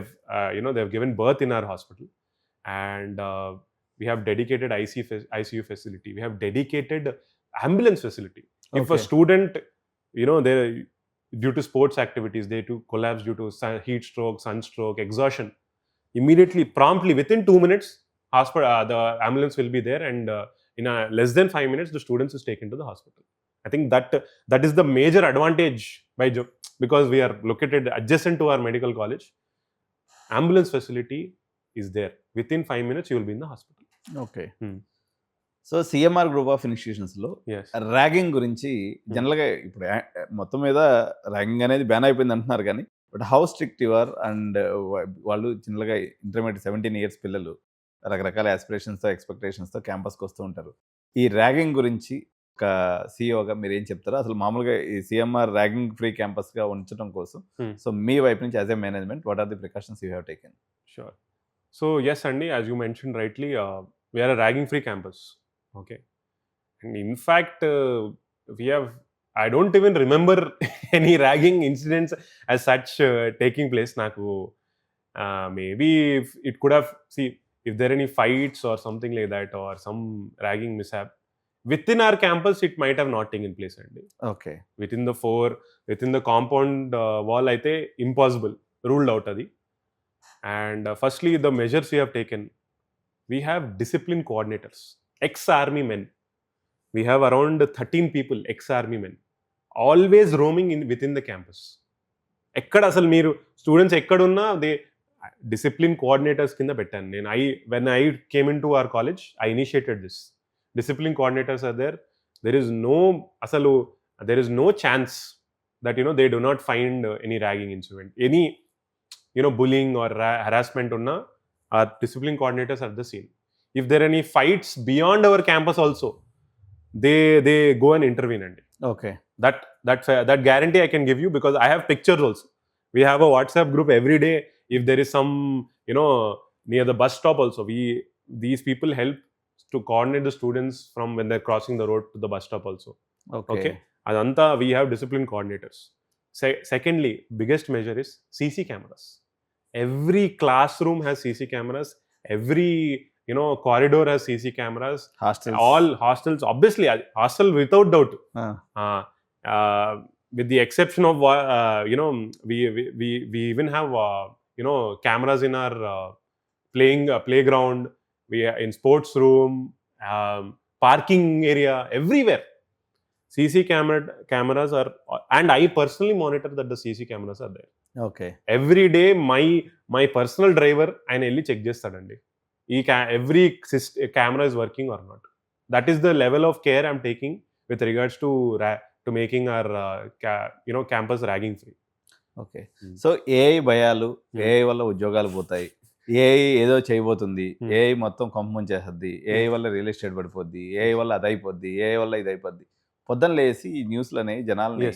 have given birth in our hospital. And we have dedicated ICU facility, we have dedicated ambulance facility. If a student, due to sports activities, they to collapse due to heat stroke, sunstroke, exhaustion, immediately, promptly, within 2 minutes, the ambulance will be there, and in less than 5 minutes, the students is taken to the hospital. I think that is the major advantage because we are located adjacent to our medical college. Ambulance facility is there. Within 5 minutes, you will be in the hospital. Okay. So CMR group of ఇన్స్టిట్యూషన్స్లో ragging గురించి జనరల్గా ఇప్పుడు మొత్తం మీద ragging అనేది ban అయిపోయింది అంటున్నారు, కానీ but how strict you are? And వాళ్ళు జనరల్గా ఇంటర్మీడియట్ 17 years పిల్లలు రకరకాల ఆస్పిరేషన్స్తో, ఎక్స్పెక్టేషన్స్తో క్యాంపస్కి వస్తూ ఉంటారు. ఈ ర్యాగింగ్ గురించి ఒక సిఇఓగా మీరు ఏం చెప్తారు? అసలు మామూలుగా ఈ CMR ర్యాగింగ్ ఫ్రీ క్యాంపస్గా ఉంచడం కోసం సో మీ వైపు నుంచి as a management, what are the precautions you have taken? Sure. So yes, Andy, as you mentioned rightly, we are a ragging free campus. Okay. And in fact, I don't even remember any ragging incidents as such taking place. Maybe if it could have, if there are any fights or something like that, or some ragging mishap within our campus, it might have not taken place. Andy. Okay. Within the compound wall, aithe impossible, ruled out adi. And firstly, the measures we have taken, we have discipline coordinators, ex-army men. We have around 13 people, ex-army men, always roaming within the campus. Ekkada asalu meeru students ekkadunna, discipline coordinators కింద పెట్టాను నేను. When I came into our college, I initiated this. Discipline coordinators are there. There is no chance that they do not find any ragging incident, any bullying or harassment unna, our discipline coordinators are the same. If there are any fights beyond our campus also, they go and intervene. And okay, that guarantee I can give you, because I have pictures also. We have a WhatsApp group every day. If there is some near the bus stop also, these people help to coordinate the students from when they're crossing the road to the bus stop also. Okay, adanta we have discipline coordinators. Secondly, biggest measure is CC cameras. Every classroom has CC cameras. Every corridor has CC cameras. All hostels, obviously, hostel without doubt. With the exception of we even have cameras in our playground, we are in sports room, parking area, everywhere. CC cameras are, and I personally monitor that the CC cameras are there. Okay. Every day my personal driver ఆయన వెళ్ళి check చేస్తాడండి every camera is working or not. That is the level of care I'm taking with regards to making our campus ragging free. Okay. So AI భయాలు, AI వల్ల ఉద్యోగాలు పోతాయి, AI ఏదో చేయబోతుంది, AI మొత్తం కొంపం చేస్తుంది, ఏఐ వల్ల రియల్ ఎస్టేట్ పడిపోద్ది, ఏఐ వల్ల అది అయిపోద్ది, ఏఐ వల్ల ఇది అయిపోద్ది, పొద్దున్న లేసి ఈ న్యూస్లు అనేవి జనాలని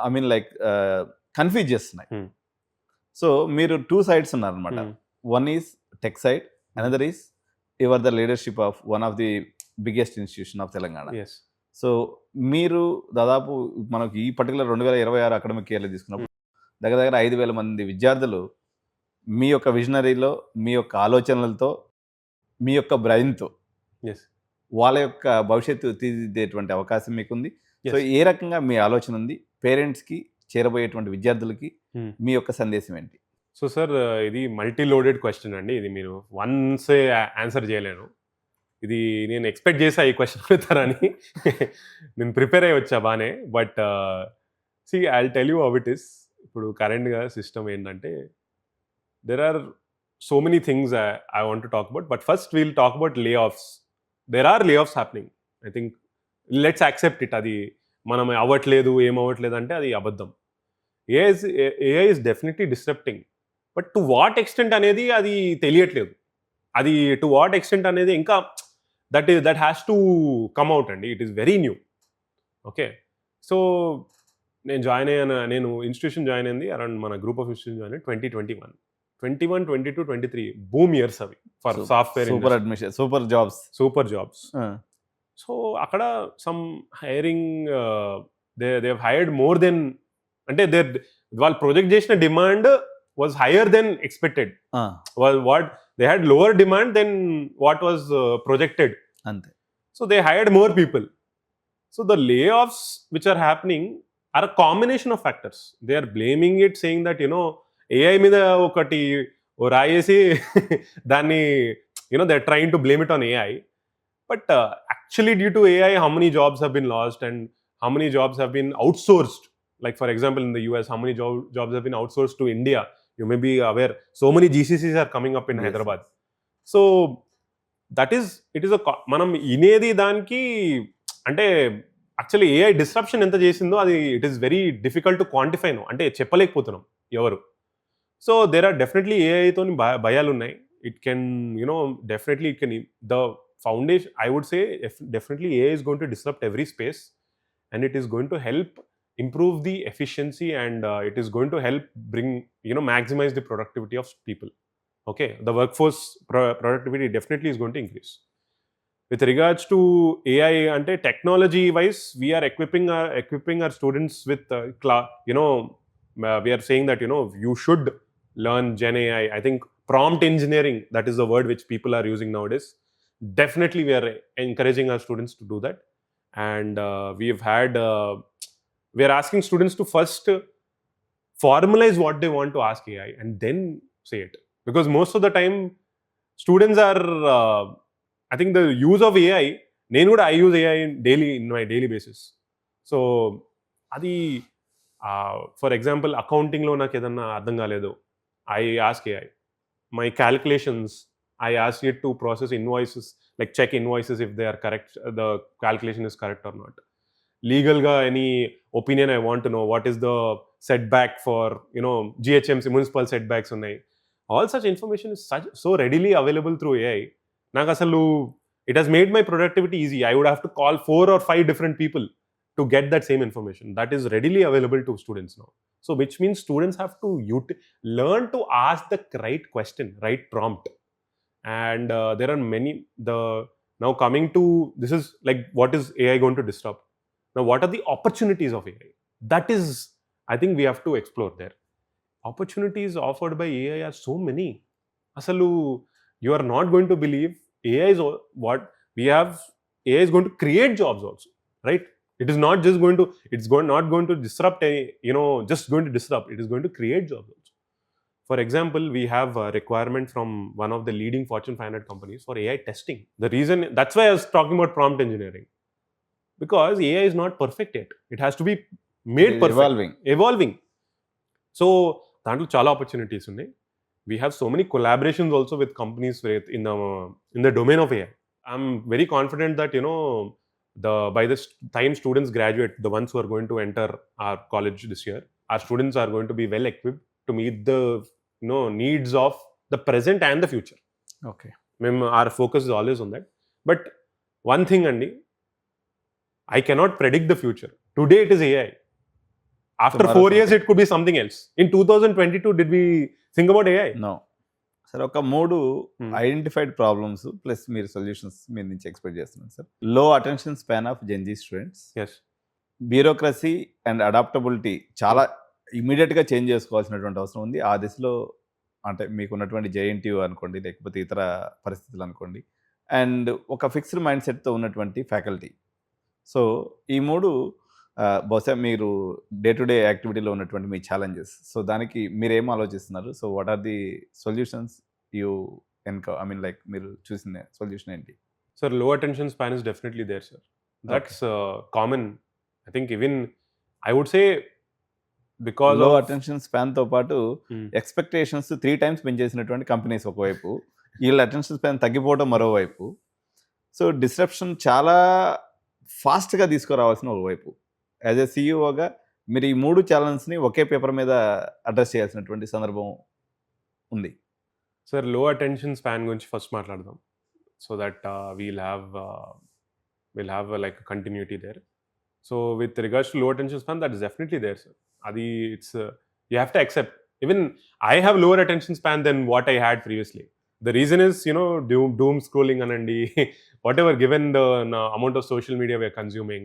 ఐ మీన్ లైక్ కన్ఫ్యూజ్ చేస్తున్నాయి. సో మీరు 2 sides ఉన్నారనమాట. One is tech side, another is your the leadership of one of the biggest institution of Telangana. So మీరు దాదాపు మనకి ఈ పర్టికులర్ 2026 అకాడమిక్ ఇయర్లో తీసుకున్నప్పుడు దగ్గర 5,000 మంది విద్యార్థులు మీ యొక్క విజనరీలో, మీ యొక్క ఆలోచనలతో, మీ యొక్క బ్రెయిన్తో వాళ్ళ యొక్క భవిష్యత్తు తీర్చిదిద్దేటువంటి అవకాశం మీకుంది. సో ఏ రకంగా మీ ఆలోచన ఉంది? పేరెంట్స్కి, చేరబోయేటువంటి విద్యార్థులకి మీ యొక్క సందేశం ఏంటి? సో సార్, ఇది మల్టీ లోడెడ్ క్వశ్చన్ అండి. ఇది మీరు వన్స్ ఆన్సర్ చేయలేను. ఇది నేను ఎక్స్పెక్ట్ చేసా ఈ క్వశ్చన్ పెడతారని. నేను ప్రిపేర్ అయ్యి వచ్చా బాగానే. But see I tell you how it is. ఇప్పుడు కరెంట్గా సిస్టమ్ ఏంటంటే, there are so many things I want to talk about. But first we'll talk about layoffs. There are layoffs happening. I think let's accept it. అది మనం అవ్వట్లేదు, ఏమవ్వట్లేదు అంటే అది అబద్ధం. AI is definitely disrupting. But to what extent అనేది అది తెలియట్లేదు. అది టు వాట్ ఎక్స్టెంట్ అనేది ఇంకా that has to come out అండి. It is very new. Okay. So నేను ఇన్స్టిట్యూషన్ జాయిన్ అయింది అరౌండ్, మన group of institution join 2021, 22, 23 boom years అవి for software. Super admission, super jobs. So అక్కడ some hiring, they have hired more than, అంటే వాళ్ళు project చేసిన demand was higher than expected. What they had lower demand than what was projected. అంతే. So they hired more people. So the layoffs which are happening or a combination of factors. They are blaming it, saying that AI మీద ఒకటి రాయేసి దాన్ని they are trying to blame it on AI. But actually, due to AI, how many jobs have been lost and how many jobs have been outsourced? Like, for example, in the US, how many jobs have been outsourced to India? You may be aware, so many GCCs are coming up in Hyderabad. So, it is a, మనం ఇనేది దానికి అంటే actually AI disruption ఎంత చేసిందో అది it is very difficult to quantify no, అంటే చెప్పలేకపోతున్నాం ఎవరు. So there are definitely ఏఐతో భయాలు ఉన్నాయి. It can definitely it can the foundation, I would say definitely AI is going to disrupt every space, and it is going to help improve the efficiency, and it is going to help bring maximize the productivity of people. Okay, the workforce productivity definitely is going to increase. With regards to AI, ante technology wise, we are equipping our students with we are saying that you should learn Gen AI. I think prompt engineering, that is the word which people are using nowadays. Definitely we are encouraging our students to do that, and we are asking students to first formalize what they want to ask AI and then say it, because most of the time students are I think the use of AI, I use AI in my daily basis. So adi for example, accounting lo naku edanna ardham kaledu, I ask AI. My calculations, I ask it to process invoices, like check invoices if they are correct, the calculation is correct or not. Legal ga any opinion I want to know, what is the setback for, GHMC municipal setbacks unnai. All such information is so readily available through AI. నాకు అసలు it has made my productivity easy. I would have to call 4 or 5 different people to get that same information. That is readily available to students now. So which means students have to learn to ask the right question, right prompt. And there are many, now coming to, this is like, what is AI going to disrupt? Now, what are the opportunities of AI? That is, I think we have to explore there. Opportunities offered by AI are so many. Asalu, you are not going to believe AI is what we have. AI is going to create jobs also, right? It is not just going to, not going to disrupt any, just going to disrupt. It is going to create jobs also. For example, we have a requirement from one of the leading Fortune 500 companies for AI testing. The reason, that's why I was talking about prompt engineering. Because AI is not perfect yet. It has to be made perfect. Evolving. So, దాంట్లో చాలా opportunities ఉన్నాయి. We have so many collaborations also with companies in the domain of AI. I'm very confident that, by the time students graduate, the ones who are going to enter our college this year, our students are going to be well equipped to meet the needs of the present and the future. Okay. Our focus is always on that. But one thing, Andy, I cannot predict the future. Today it is AI. After 4 years, it could be something else. In 2022, did we think about AI? No. Sir ఒక 3 identified problems plus మీరు solutions మీ నుంచి expect చేస్తున్నాను sir. Low attention span of Gen Z students, bureaucracy and adaptability చాలా ఇమీడియట్గా change చేసుకోవాల్సినటువంటి అవసరం ఉంది. ఆ దిశలో అంటే మీకున్నటువంటి జేఎన్టీయూ అనుకోండి, లేకపోతే ఇతర పరిస్థితులు అనుకోండి, అండ్ ఒక ఫిక్స్డ్ మైండ్ సెట్తో ఉన్నటువంటి ఫ్యాకల్టీ. సో ఈ 3 బహుశా మీరు డే టు డే యాక్టివిటీలో ఉన్నటువంటి మీ ఛాలెంజెస్. సో దానికి మీరేం ఆలోచిస్తున్నారు? So what are the solutions you like మీరు చూసిన సొల్యూషన్ ఏంటి? Sir, low attention span is definitely there sir. That's common. I think even I would say because low attention స్పాన్తో పాటు expectations 3 times పెంచేసినటువంటి companies ఒకవైపు, వీళ్ళ అటెన్షన్ స్పాన్ తగ్గిపోవడం మరోవైపు. So disruption చాలా ఫాస్ట్గా తీసుకురావాల్సిన ఒకవైపు. యాజ్ ఎ సీఈఓగా మీరు ఈ 3 ఛాలెంజ్ని ఒకే పేపర్ మీద అడ్రస్ చేయాల్సినటువంటి సందర్భం ఉంది. సార్, లో అటెన్షన్ స్పాన్ గురించి ఫస్ట్ మాట్లాడదాం. So that we'll have like continuity there. So with regards to low attention span, that is definitely there sir. అది it's you have to accept. Even I have lower attention span than what I had previously. The reason is, doom scrolling anandi, whatever, given the amount of social media we are consuming,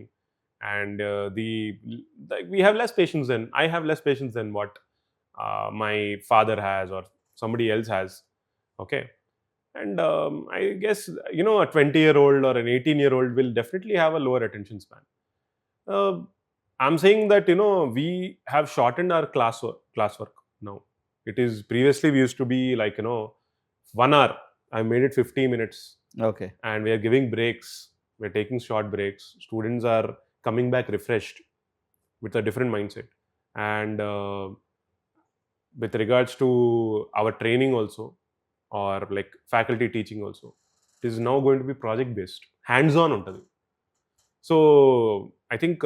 and we have less patience than, I have less patience than what my father has or somebody else has. Okay. And I guess, a 20-year-old or an 18-year-old will definitely have a lower attention span. I'm saying that, we have shortened our classwork now. It is, previously we used to be like, 1 hour. I made it 50 minutes. Okay. And we are giving breaks. We're taking short breaks. Students are coming back refreshed with a different mindset. And with regards to our training also, or like faculty teaching also, it is now going to be project based, hands-on untadi. So I think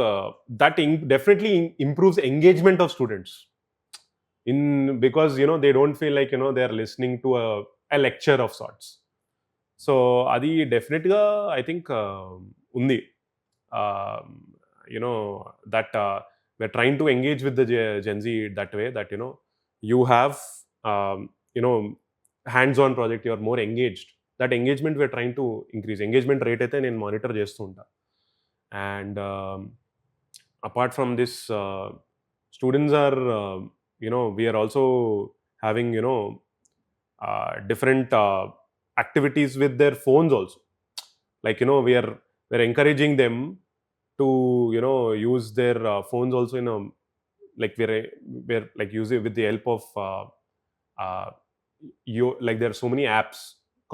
that definitely improves engagement of students, because they don't feel like they are listening to a lecture of sorts. So adi definitely ga I think undi, that we're trying to engage with the Gen Z that way, that you have hands-on project, you are more engaged. That engagement we're trying to increase. Engagement rate aithe nenu monitor chestu unta. And apart from this, students are we are also having different activities with their phones also. Like we're encouraging them to use their phones also like we're like using with the help of like there are so many apps.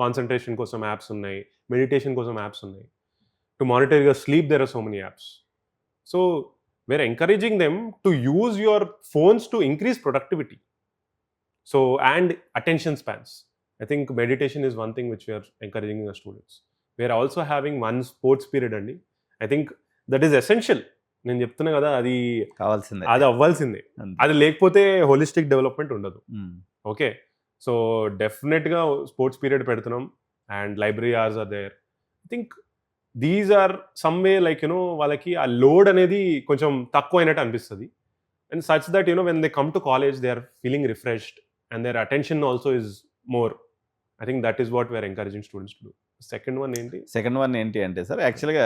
Concentration kosam apps unnai, meditation kosam apps unnai, to monitor your sleep there are so many apps. So we're encouraging them to use your phones to increase productivity. So, and attention spans. I think meditation is one thing which we are encouraging our students. We are also having one sports period అండి. I think that is essential. నేను చెప్తున్నా కదా, అది అవ్వాల్సిందే. అది లేకపోతే holistic development ఉండదు. Okay, so డెఫినెట్గా స్పోర్ట్స్ పీరియడ్ పెడుతున్నాం and library hours are there. I think these are some way like వాళ్ళకి ఆ లోడ్ అనేది కొంచెం తక్కువ అయినట్టు అనిపిస్తుంది. And such that when they come to college, they are feeling refreshed and their attention also is more. I think that is what we are encouraging students to do. Second one ఏంటి అంటే sir, యాక్చువల్గా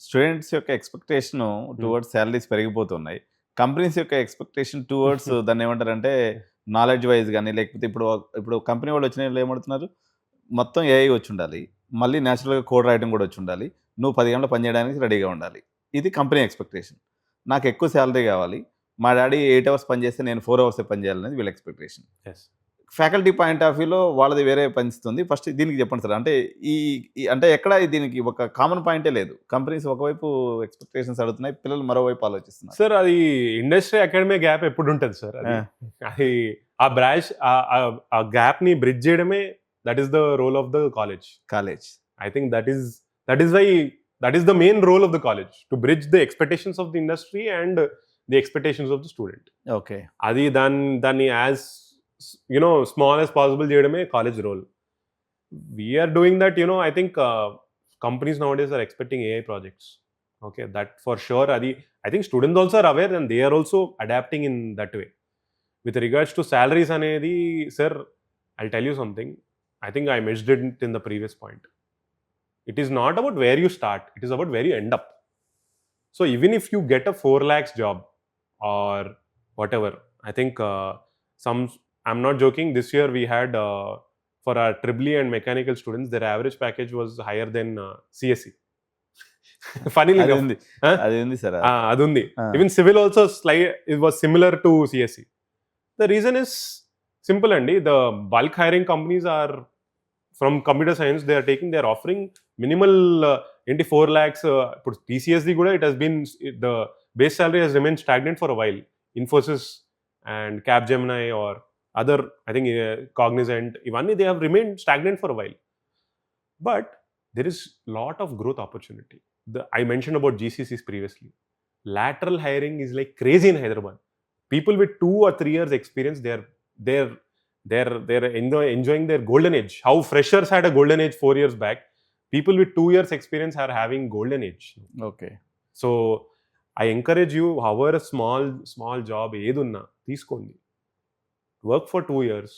students యొక్క expectation towards salaries పెరిగిపోతున్నాయి. Companies యొక్క expectation towards దాన్ని ఏమంటారంటే knowledge wise కానీ, లేకపోతే ఇప్పుడు కంపెనీ వాళ్ళు వచ్చిన వాళ్ళు ఏమంటున్నారు, మొత్తం ఏఐ వచ్చి ఉండాలి, మళ్ళీ న్యాచురల్గా కోడ్ రాయడం కూడా వచ్చి ఉండాలి, నువ్వు 10 గంటలు పనిచేయడానికి రెడీగా ఉండాలి. ఇది కంపెనీ ఎక్స్పెక్టేషన్. నాకు ఎక్కువ శాలరీ కావాలి, మా డాడీ 8 hours పని చేస్తే నేను 4 hours పని చేయాలనేది వీళ్ళ ఎక్స్పెక్టేషన్. ఫ్యాకల్టీ పాయింట్ ఆఫ్ వ్యూలో వాళ్ళది వేరే పనిస్తుంది. ఫస్ట్ దీనికి చెప్పండి సార్, అంటే అంటే ఎక్కడ దీనికి ఒక కామన్ పాయింటే లేదు. కంపెనీస్ ఒకవైపు ఎక్స్పెక్టేషన్స్ అడుగుతున్నాయి, పిల్లలు మరోవైపు ఆలోచిస్తున్నారు. సార్, అది ఇండస్ట్రీ అకాడమీ గ్యాప్ ఎప్పుడు ఉంటుంది సార్, అది ఆ బ్రాంచ్ ఆ గ్యాప్ ని బ్రిడ్జ్ చేయడమే that is the role of the college. I think that is the main role of the college, to bridge the expectations of the industry and the expectations of the student. Okay. Adi danni as small as possible cheyadame college role. We are doing that. I think companies nowadays are expecting AI projects. Okay, that for sure. I think students also are aware and they are also adapting in that way. With regards to salaries anedi, sir, I'll tell you something. I think I missed it in the previous point. It is not about where you start, it is about where you end up. So even if you get a 4 lakhs job or whatever, I think I'm not joking, this year we had for our EEE and mechanical students, their average package was higher than CSE. Funnily enough, adundi. Even civil also it was similar to CSE. The reason is simple andi, the bulk hiring companies are from computer science, they are offering minimal 4 lakhs. Put TCSD kuda, it has been, the base salary has remained stagnant for a while. Infosys and Capgemini or other, I think Cognizant, Ivanni, they have remained stagnant for a while. But there is lot of growth opportunity. I mentioned about GCCs previously. Lateral hiring is like crazy in Hyderabad. People with 2 or 3 years experience, they're enjoying their golden age. How freshers had a golden age 4 years back, people with 2 years experience are having golden age. Okay. So I encourage you, however small job edunna teeskondi, work for 2 years,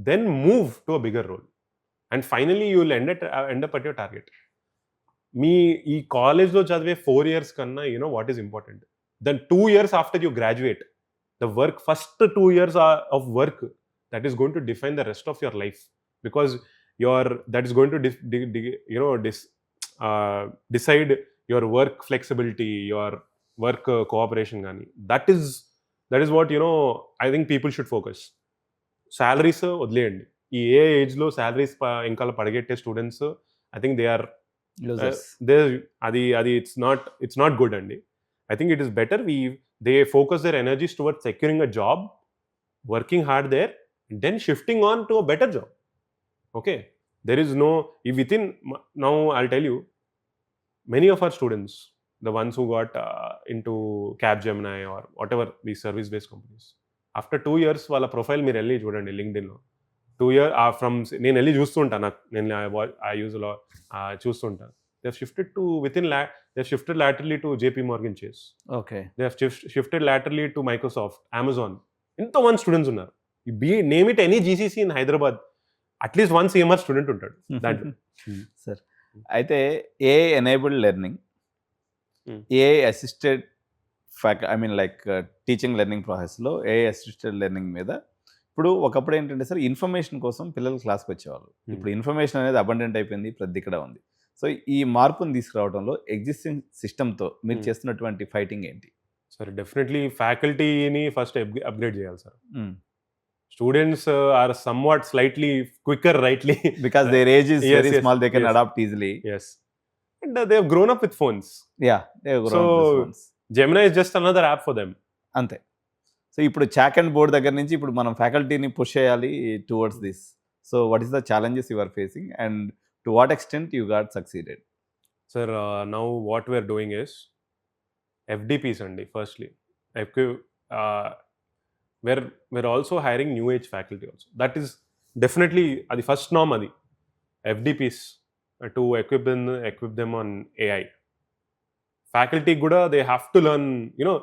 then move to a bigger role, and finally you will end up at your target. Me ee college lo chadive 4 years kanna, what is important, then 2 years after you graduate, the work, first 2 years of work, that is going to define the rest of your life, because that is going to decide your work flexibility, your work cooperation gani. That is what I think people should focus. Salaries వదిలేయండి, ఈ ఏ age లో salaries ఇంకా పడగెట్టే students, I think they are losers. It's not good అండి. I think it is better they focus their energies towards securing a job, working hard there, and then shifting on to a better job. Okay, there is no within. Now I'll tell you, many of our students, the ones who got into Capgemini or whatever these service based companies, after 2 years వాళ్ళ profile మీరు వెళ్ళి చూడండి LinkedIn లో. 2 years from నేను వెళ్ళి చూస్తుంటా, నేను I use a lot చూస్తుంటా. They have shifted laterally to JP Morgan Chase. Okay. They have shifted laterally to Microsoft, Amazon. ఇంతమంది students ఉన్నారు. Name it any GCC in Hyderabad, at least 1 CMR student ఉంటాడు దాంట్లో. Sir, అయితే AI enabled learning, AI assisted teaching learning ప్రాసెస్లో AI assisted learning మీద ఇప్పుడు ఒకప్పుడు ఏంటంటే సార్, ఇన్ఫర్మేషన్ కోసం పిల్లలు క్లాస్కి వచ్చేవాళ్ళు. ఇప్పుడు ఇన్ఫర్మేషన్ అనేది అబండెంట్ అయిపోయింది, ప్రతి ఇక్కడ ఉంది. సో ఈ మార్పును తీసుకురావడంలో ఎగ్జిస్టింగ్ సిస్టమ్తో మీరు చేస్తున్నటువంటి ఫైటింగ్ ఏంటి? సార్, డెఫినెట్లీ ఫ్యాకల్టీని ఫస్ట్ అప్గ్రేడ్ చేయాలి sir. Students are somewhat slightly quicker, rightly, because their age is very small, they can adapt easily. Yes, and they have grown up with phones. Yeah, they have grown up with phones. Gemini is just another app for them. Ante. So ఇప్పుడు chalk and board దగ్గర నుంచి ఇప్పుడు మనం ఫ్యాకల్టీని push చేయాలి towards this. So what is the challenges you are facing and to what extent you got succeeded? Sir, now what we're doing is FDPs అండి firstly. Equi- uh, we're also hiring new age faculty also. That is definitely the first norm adi. FDPs to equip them on AI. Faculty kuda they have to learn, you know,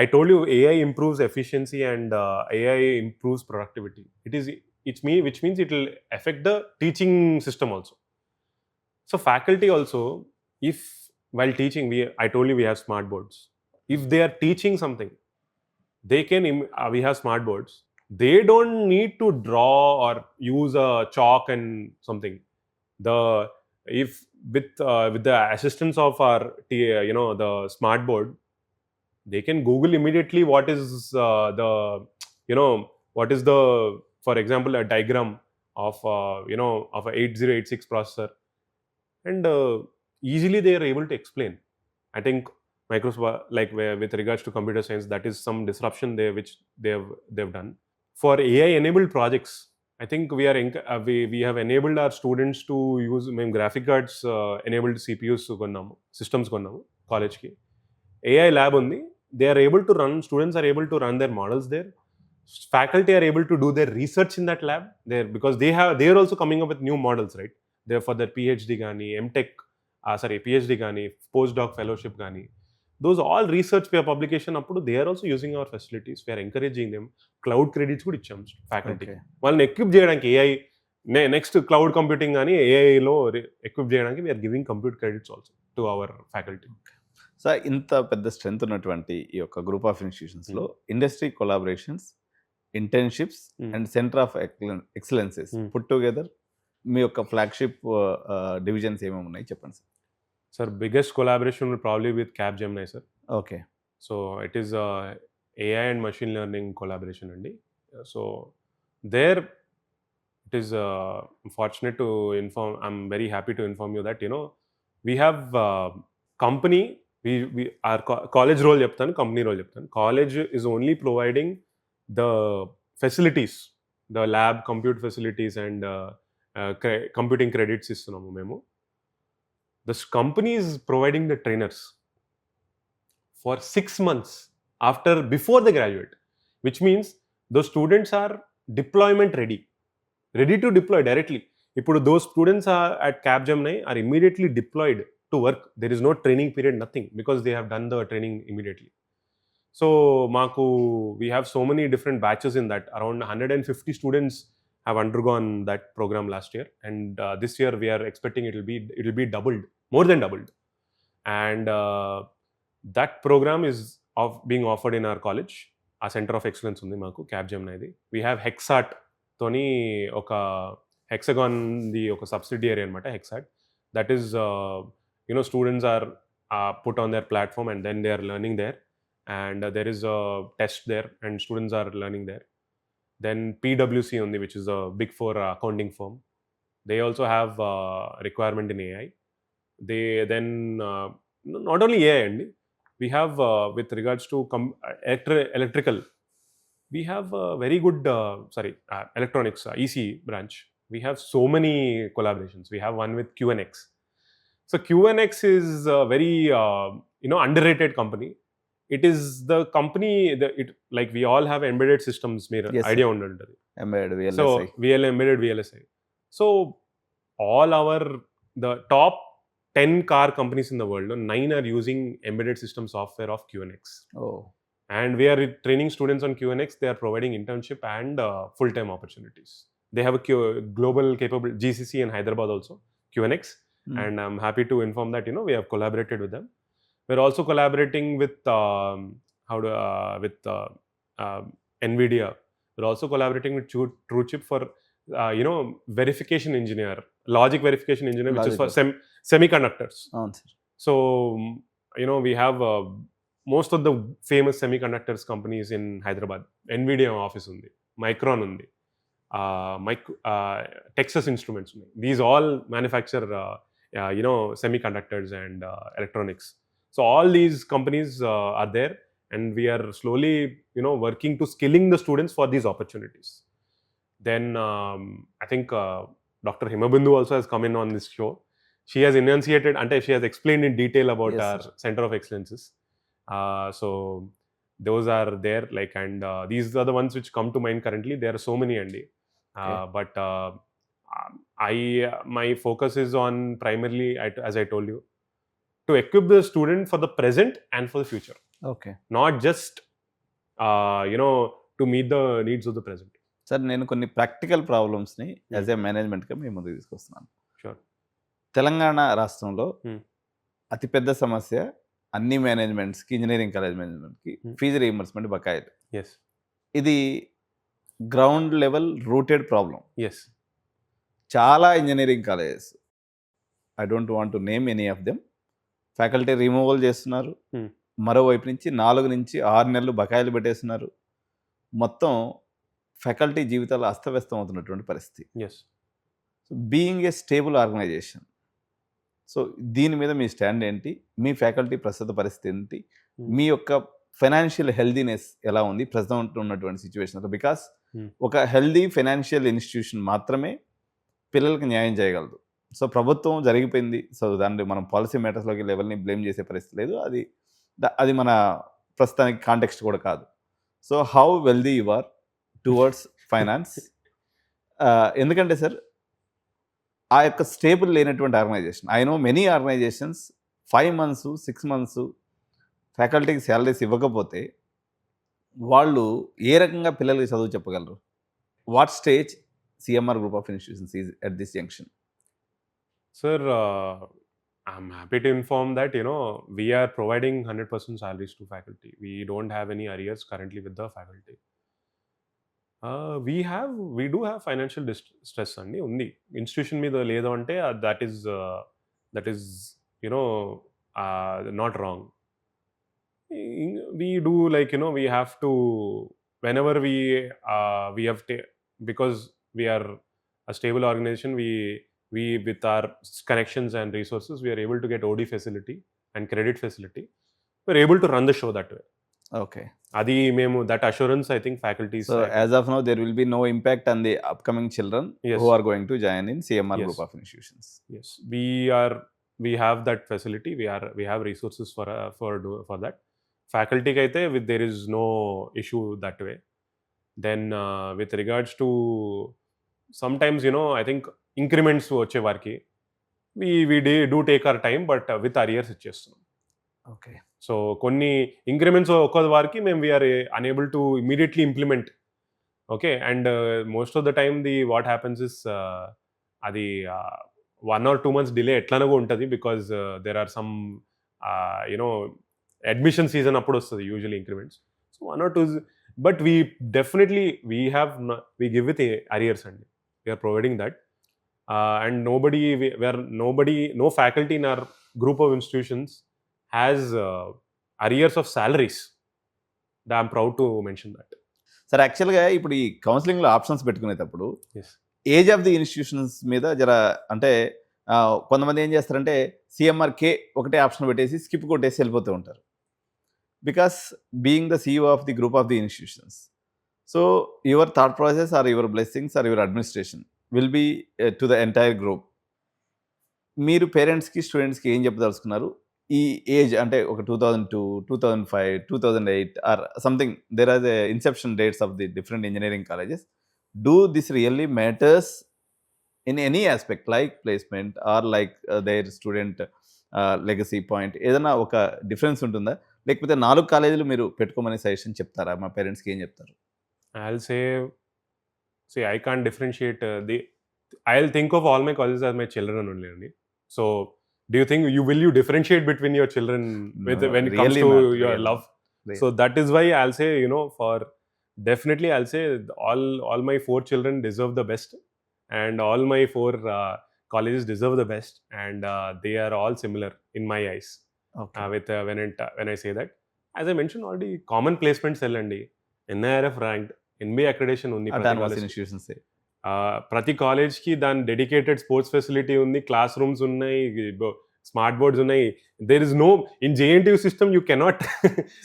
I told you AI improves efficiency and AI improves productivity. Which means it will affect the teaching system also. So faculty also, if while teaching, I told you we have smart boards. If they are teaching something, they can we have smart boards. They don't need to draw or use a chalk and something. The if with the assistance of our the smart board, they can Google immediately what is the what is the, for example, a diagram of of a 8086 processor, and easily they are able to explain. I think Microsoft, like with regards to computer science, that is some disruption there which they've done. For AI enabled projects, I think we have enabled our students to use graphic cards enabled CPUs కొన్నాము, systems కొన్నాము college ki. AI lab undi. Students are able to run their models there. Faculty are able to do their research in that lab there, because they are also coming up with new models, right? They're for their PhD gani, MTech, PhD gani, postdoc fellowship gani. Those all research publication appudu they are also using our facilities. We are encouraging them. Cloud credits kuda icham faculty. వాళ్ళని equip cheyadaniki AI next cloud computing gani AI lo equip cheyadaniki we are giving compute credits also to our faculty. So ఇంత పెద్ద strength ఉన్నటువంటి ఈ యొక్క group of ఇన్స్టిట్యూషన్స్లో industry collaborations, internships and centre of excellences put together మీ యొక్క flagship divisions ఏమేమి ఉన్నాయి చెప్పండి sir. Sir, biggest collaboration will probably with Capgemini, sir. Okay. So it is AI and machine learning collaboration andi. So there it is fortunate to inform. I'm very happy to inform you that we have company. We our college role cheptanu, company role cheptanu. College is only providing the facilities, the lab, compute facilities and computing credits istunamu memu. This company is providing the trainers for 6 months before they graduate, which means those students are deployment ready to deploy directly. ఇప్పుడు those students are at Capgemini are immediately deployed to work. There is no training period, nothing, because they have done the training immediately. So we have so many different batches in that. Around 150 students have undergone that program last year, and this year we are expecting it will be doubled, more than doubled. And that program is being offered in our college. Our center of excellence undi maaku Capgemini idi. We have Hexat toni oka Hexagon the oka subsidiary anamata, Hexat. That is students are put on their platform and then they are learning there, and there is a test there and students are learning there. Then PwC only, which is a big four accounting firm. They also have requirement in AI. They then not only AI only, we have with regards to electrical, we have very good electronics EC branch. We have so many collaborations. We have one with QNX. So QNX is a very underrated company. It is the company like we all have embedded systems idea unduntadi. Embedded VLSI. So embedded VLSI. So all the top 10 car companies in the world, 9 are using embedded system software of QNX. Oh. And we are training students on QNX. They are providing internship and full-time opportunities. They have a global capable GCC in Hyderabad also, QNX. And I'm happy to inform that we have collaborated with them. We're also collaborating with NVIDIA. We're also collaborating with TrueChip for verification engineer, logic verification engineer, which is for semiconductors. So we have most of the famous semiconductors companies in Hyderabad. NVIDIA office undi, Micron undi, Texas Instruments undi. These all manufacture semiconductors and electronics. So all these companies are there, and we are slowly, working to skilling the students for these opportunities. Then I think Dr. Himabindu also has come in on this show. She has enunciated, she has explained in detail about Yes, our sir. Center of Excellences. So those are there, and these are the ones which come to mind currently. There are so many, Andy. Okay. But my focus is on primarily, as I told you, to equip the student for the present and for the future. Okay. Not just to meet the needs of the present. Sir నేను కొన్ని practical ప్రాబ్లమ్స్ని as a మేనేజ్మెంట్గా మీ ముందుకు తీసుకొస్తున్నాను. Sure. Telangana రాష్ట్రంలో Hmm. అతిపెద్ద సమస్య అన్ని మేనేజ్మెంట్స్కి, engineering college మేనేజ్మెంట్కి ఫీజు రీయింబర్స్మెంట్ బకాయిలు. Yes. ఇది ground level rooted problem. Yes. చాలా engineering colleges, I don't want to name any of them, faculty removal చేస్తున్నారు. మరోవైపు నుంచి 4 నుంచి 6 నెలలు బకాయిలు పెట్టేస్తున్నారు. మొత్తం ఫ్యాకల్టీ జీవితాలు అస్తవ్యస్తం అవుతున్నటువంటి పరిస్థితి. Yes. Being a stable organization, so దీని మీద మీ స్టాండ్ ఏంటి? మీ ఫ్యాకల్టీ ప్రస్తుత పరిస్థితి ఏంటి? మీ యొక్క ఫైనాన్షియల్ హెల్దీనెస్ ఎలా ఉంది ప్రస్తుతం ఉన్నటువంటి సిచ్యువేషన్లో? బికాస్ ఒక హెల్దీ ఫైనాన్షియల్ ఇన్స్టిట్యూషన్ మాత్రమే పిల్లలకి న్యాయం చేయగలదు. సో ప్రభుత్వం జరిగిపోయింది, సో దాన్ని మనం పాలసీ మ్యాటర్స్లోకి లెవెల్ని బ్లేమ్ చేసే పరిస్థితి లేదు. అది మన ప్రస్తుతానికి కాంటెక్స్ట్ కూడా కాదు. So how wealthy you are towards finance? ఎందుకంటే సార్, ఆ యొక్క స్టేబుల్ లేనటువంటి organisation, I know many organisations 5 months 6 months ఫ్యాకల్టీకి శాలరీస్ ఇవ్వకపోతే వాళ్ళు ఏ రకంగా పిల్లలకి చదువు చెప్పగలరు? What stage CMR Group of Institutions is at this junction? Sir, I'm happy to inform that, we are providing 100% salaries to faculty. We don't have any arrears currently with the faculty. We do have financial stress అండి, ఉంది. Institution మీద లేదు అంటే that is not wrong. We do, we have to, whenever we have because we are a stable organization, we with our connections and resources, we are able to get OD facility and credit facility. We're able to run the show that way. Okay. Adi memu, that assurance, I think faculty. So as of now, there will be no impact on the upcoming children. Yes. Who are going to join in CMR Yes. Group of Institutions. Yes, we have that facility. We have resources for that. Faculty kaite there is no issue that way. Then with regards to sometimes, I think increments వచ్చే వారికి we do take our time, but with arrears ఇచ్చేస్తున్నాం. Okay. So కొన్ని increments ఒక్కొక్క వారికి మేము we are unable to immediately implement. Okay, and most of the time what happens is అది 1 or 2 months delay ఎట్లానో ఉంటుంది, because there are some admission season అప్పుడు వస్తుంది usually increments. So 1 or 2, but we definitely we give with arrears అండి. We are providing that, and no faculty in our group of institutions has arrears of salaries. I'm proud to mention that. Sir, యాక్చువల్గా ఇప్పుడు ఈ కౌన్సిలింగ్లో options పెట్టుకునేటప్పుడు Yes. Age of the institutions మీద జర అంటే కొంతమంది ఏం చేస్తారంటే CMRK ఒకటే ఆప్షన్ పెట్టేసి స్కిప్ కొట్టేసి వెళ్ళిపోతూ ఉంటారు. Because being the CEO of the group of the institutions, so your thought process or your blessings or your administration will be to the entire group. మీరు పేరెంట్స్కి, స్టూడెంట్స్కి ఏం చెప్పదలుచుకున్నారు? ఈ ఏజ్ అంటే ఒక 2002, 2005, 2008 or something, there are the inception dates of the different engineering colleges. Do this really matters in any aspect like placement or like their student legacy point? ఏదైనా ఒక డిఫరెన్స్ ఉంటుందా? లేకపోతే 4 కాలేజీలు మీరు పెట్టుకోమని సజెషన్ చెప్తారా? మా పేరెంట్స్కి ఏం చెప్తారు? I'll say I can't differentiate I'll think of all my colleges as my children only. So do you think you differentiate between your children when it comes really to not, your really. love? Really. So that is why I'll say, for definitely I'll say all my 4 children deserve the best, and all my 4 colleges deserve the best, and they are all similar in my eyes. Okay. With when I say that, as I mentioned already, common placement cell andi, NIRF ranked, NBA accreditation undi Autonomous institutions. ప్రతి కాలేజ్కి దాని dedicated sports facility ఉంది, classrooms ఉన్నాయి, smart boards ఉన్నాయి. There is no in JNTU system you cannot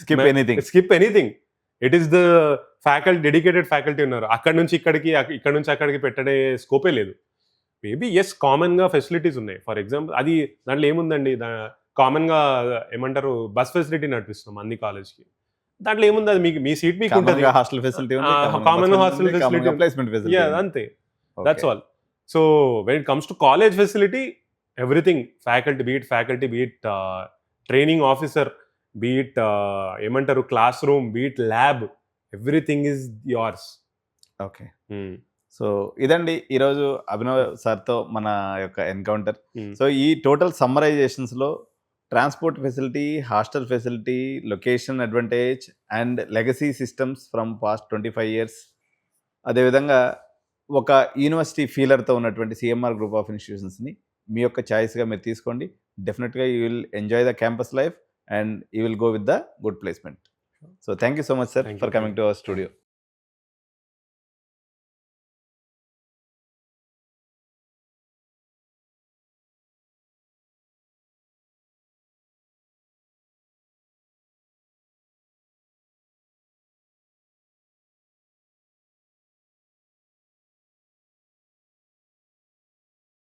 skip anything. It is the dedicated faculty ఉన్నారు. అక్కడి నుంచి అక్కడికి పెట్టడే స్కోపే లేదు. మేబీ కామన్గా ఫెసిలిటీస్ ఉన్నాయి. ఫర్ ఎగ్జాంపుల్ అది దాంట్లో ఏముందండి, కామన్గా ఏమంటారు బస్ ఫెసిలిటీ నడిపిస్తున్నాం అన్ని కాలేజ్కి. దాంట్లో ఏముంది, అది మీకు మీ సీట్ మీకు ఉంటుంది, hostel facility common hostel facility, అంతే, that's all. So when it comes to college facility, everything faculty be it training officer, be it ఏమంటారు class room, be it lab, everything is yours. Okay. So ఇదండి ఈరోజు అభినవ్ సార్తో మన యొక్క ఎన్కౌంటర్. సో ఈ total సమ్మరైజేషన్స్లో transport facility, hostel facility, location advantage and legacy systems from past 25 years, అదేవిధంగా ఒక యూనివర్సిటీ ఫీలర్తో ఉన్నటువంటి సిఎంఆర్ గ్రూప్ ఆఫ్ ఇన్స్టిట్యూషన్స్ని మీ యొక్క చాయిస్గా మీరు తీసుకోండి. డెఫినెట్గా you will enjoy the campus life and you will go with the good placement. So thank you so much sir for coming to our studio.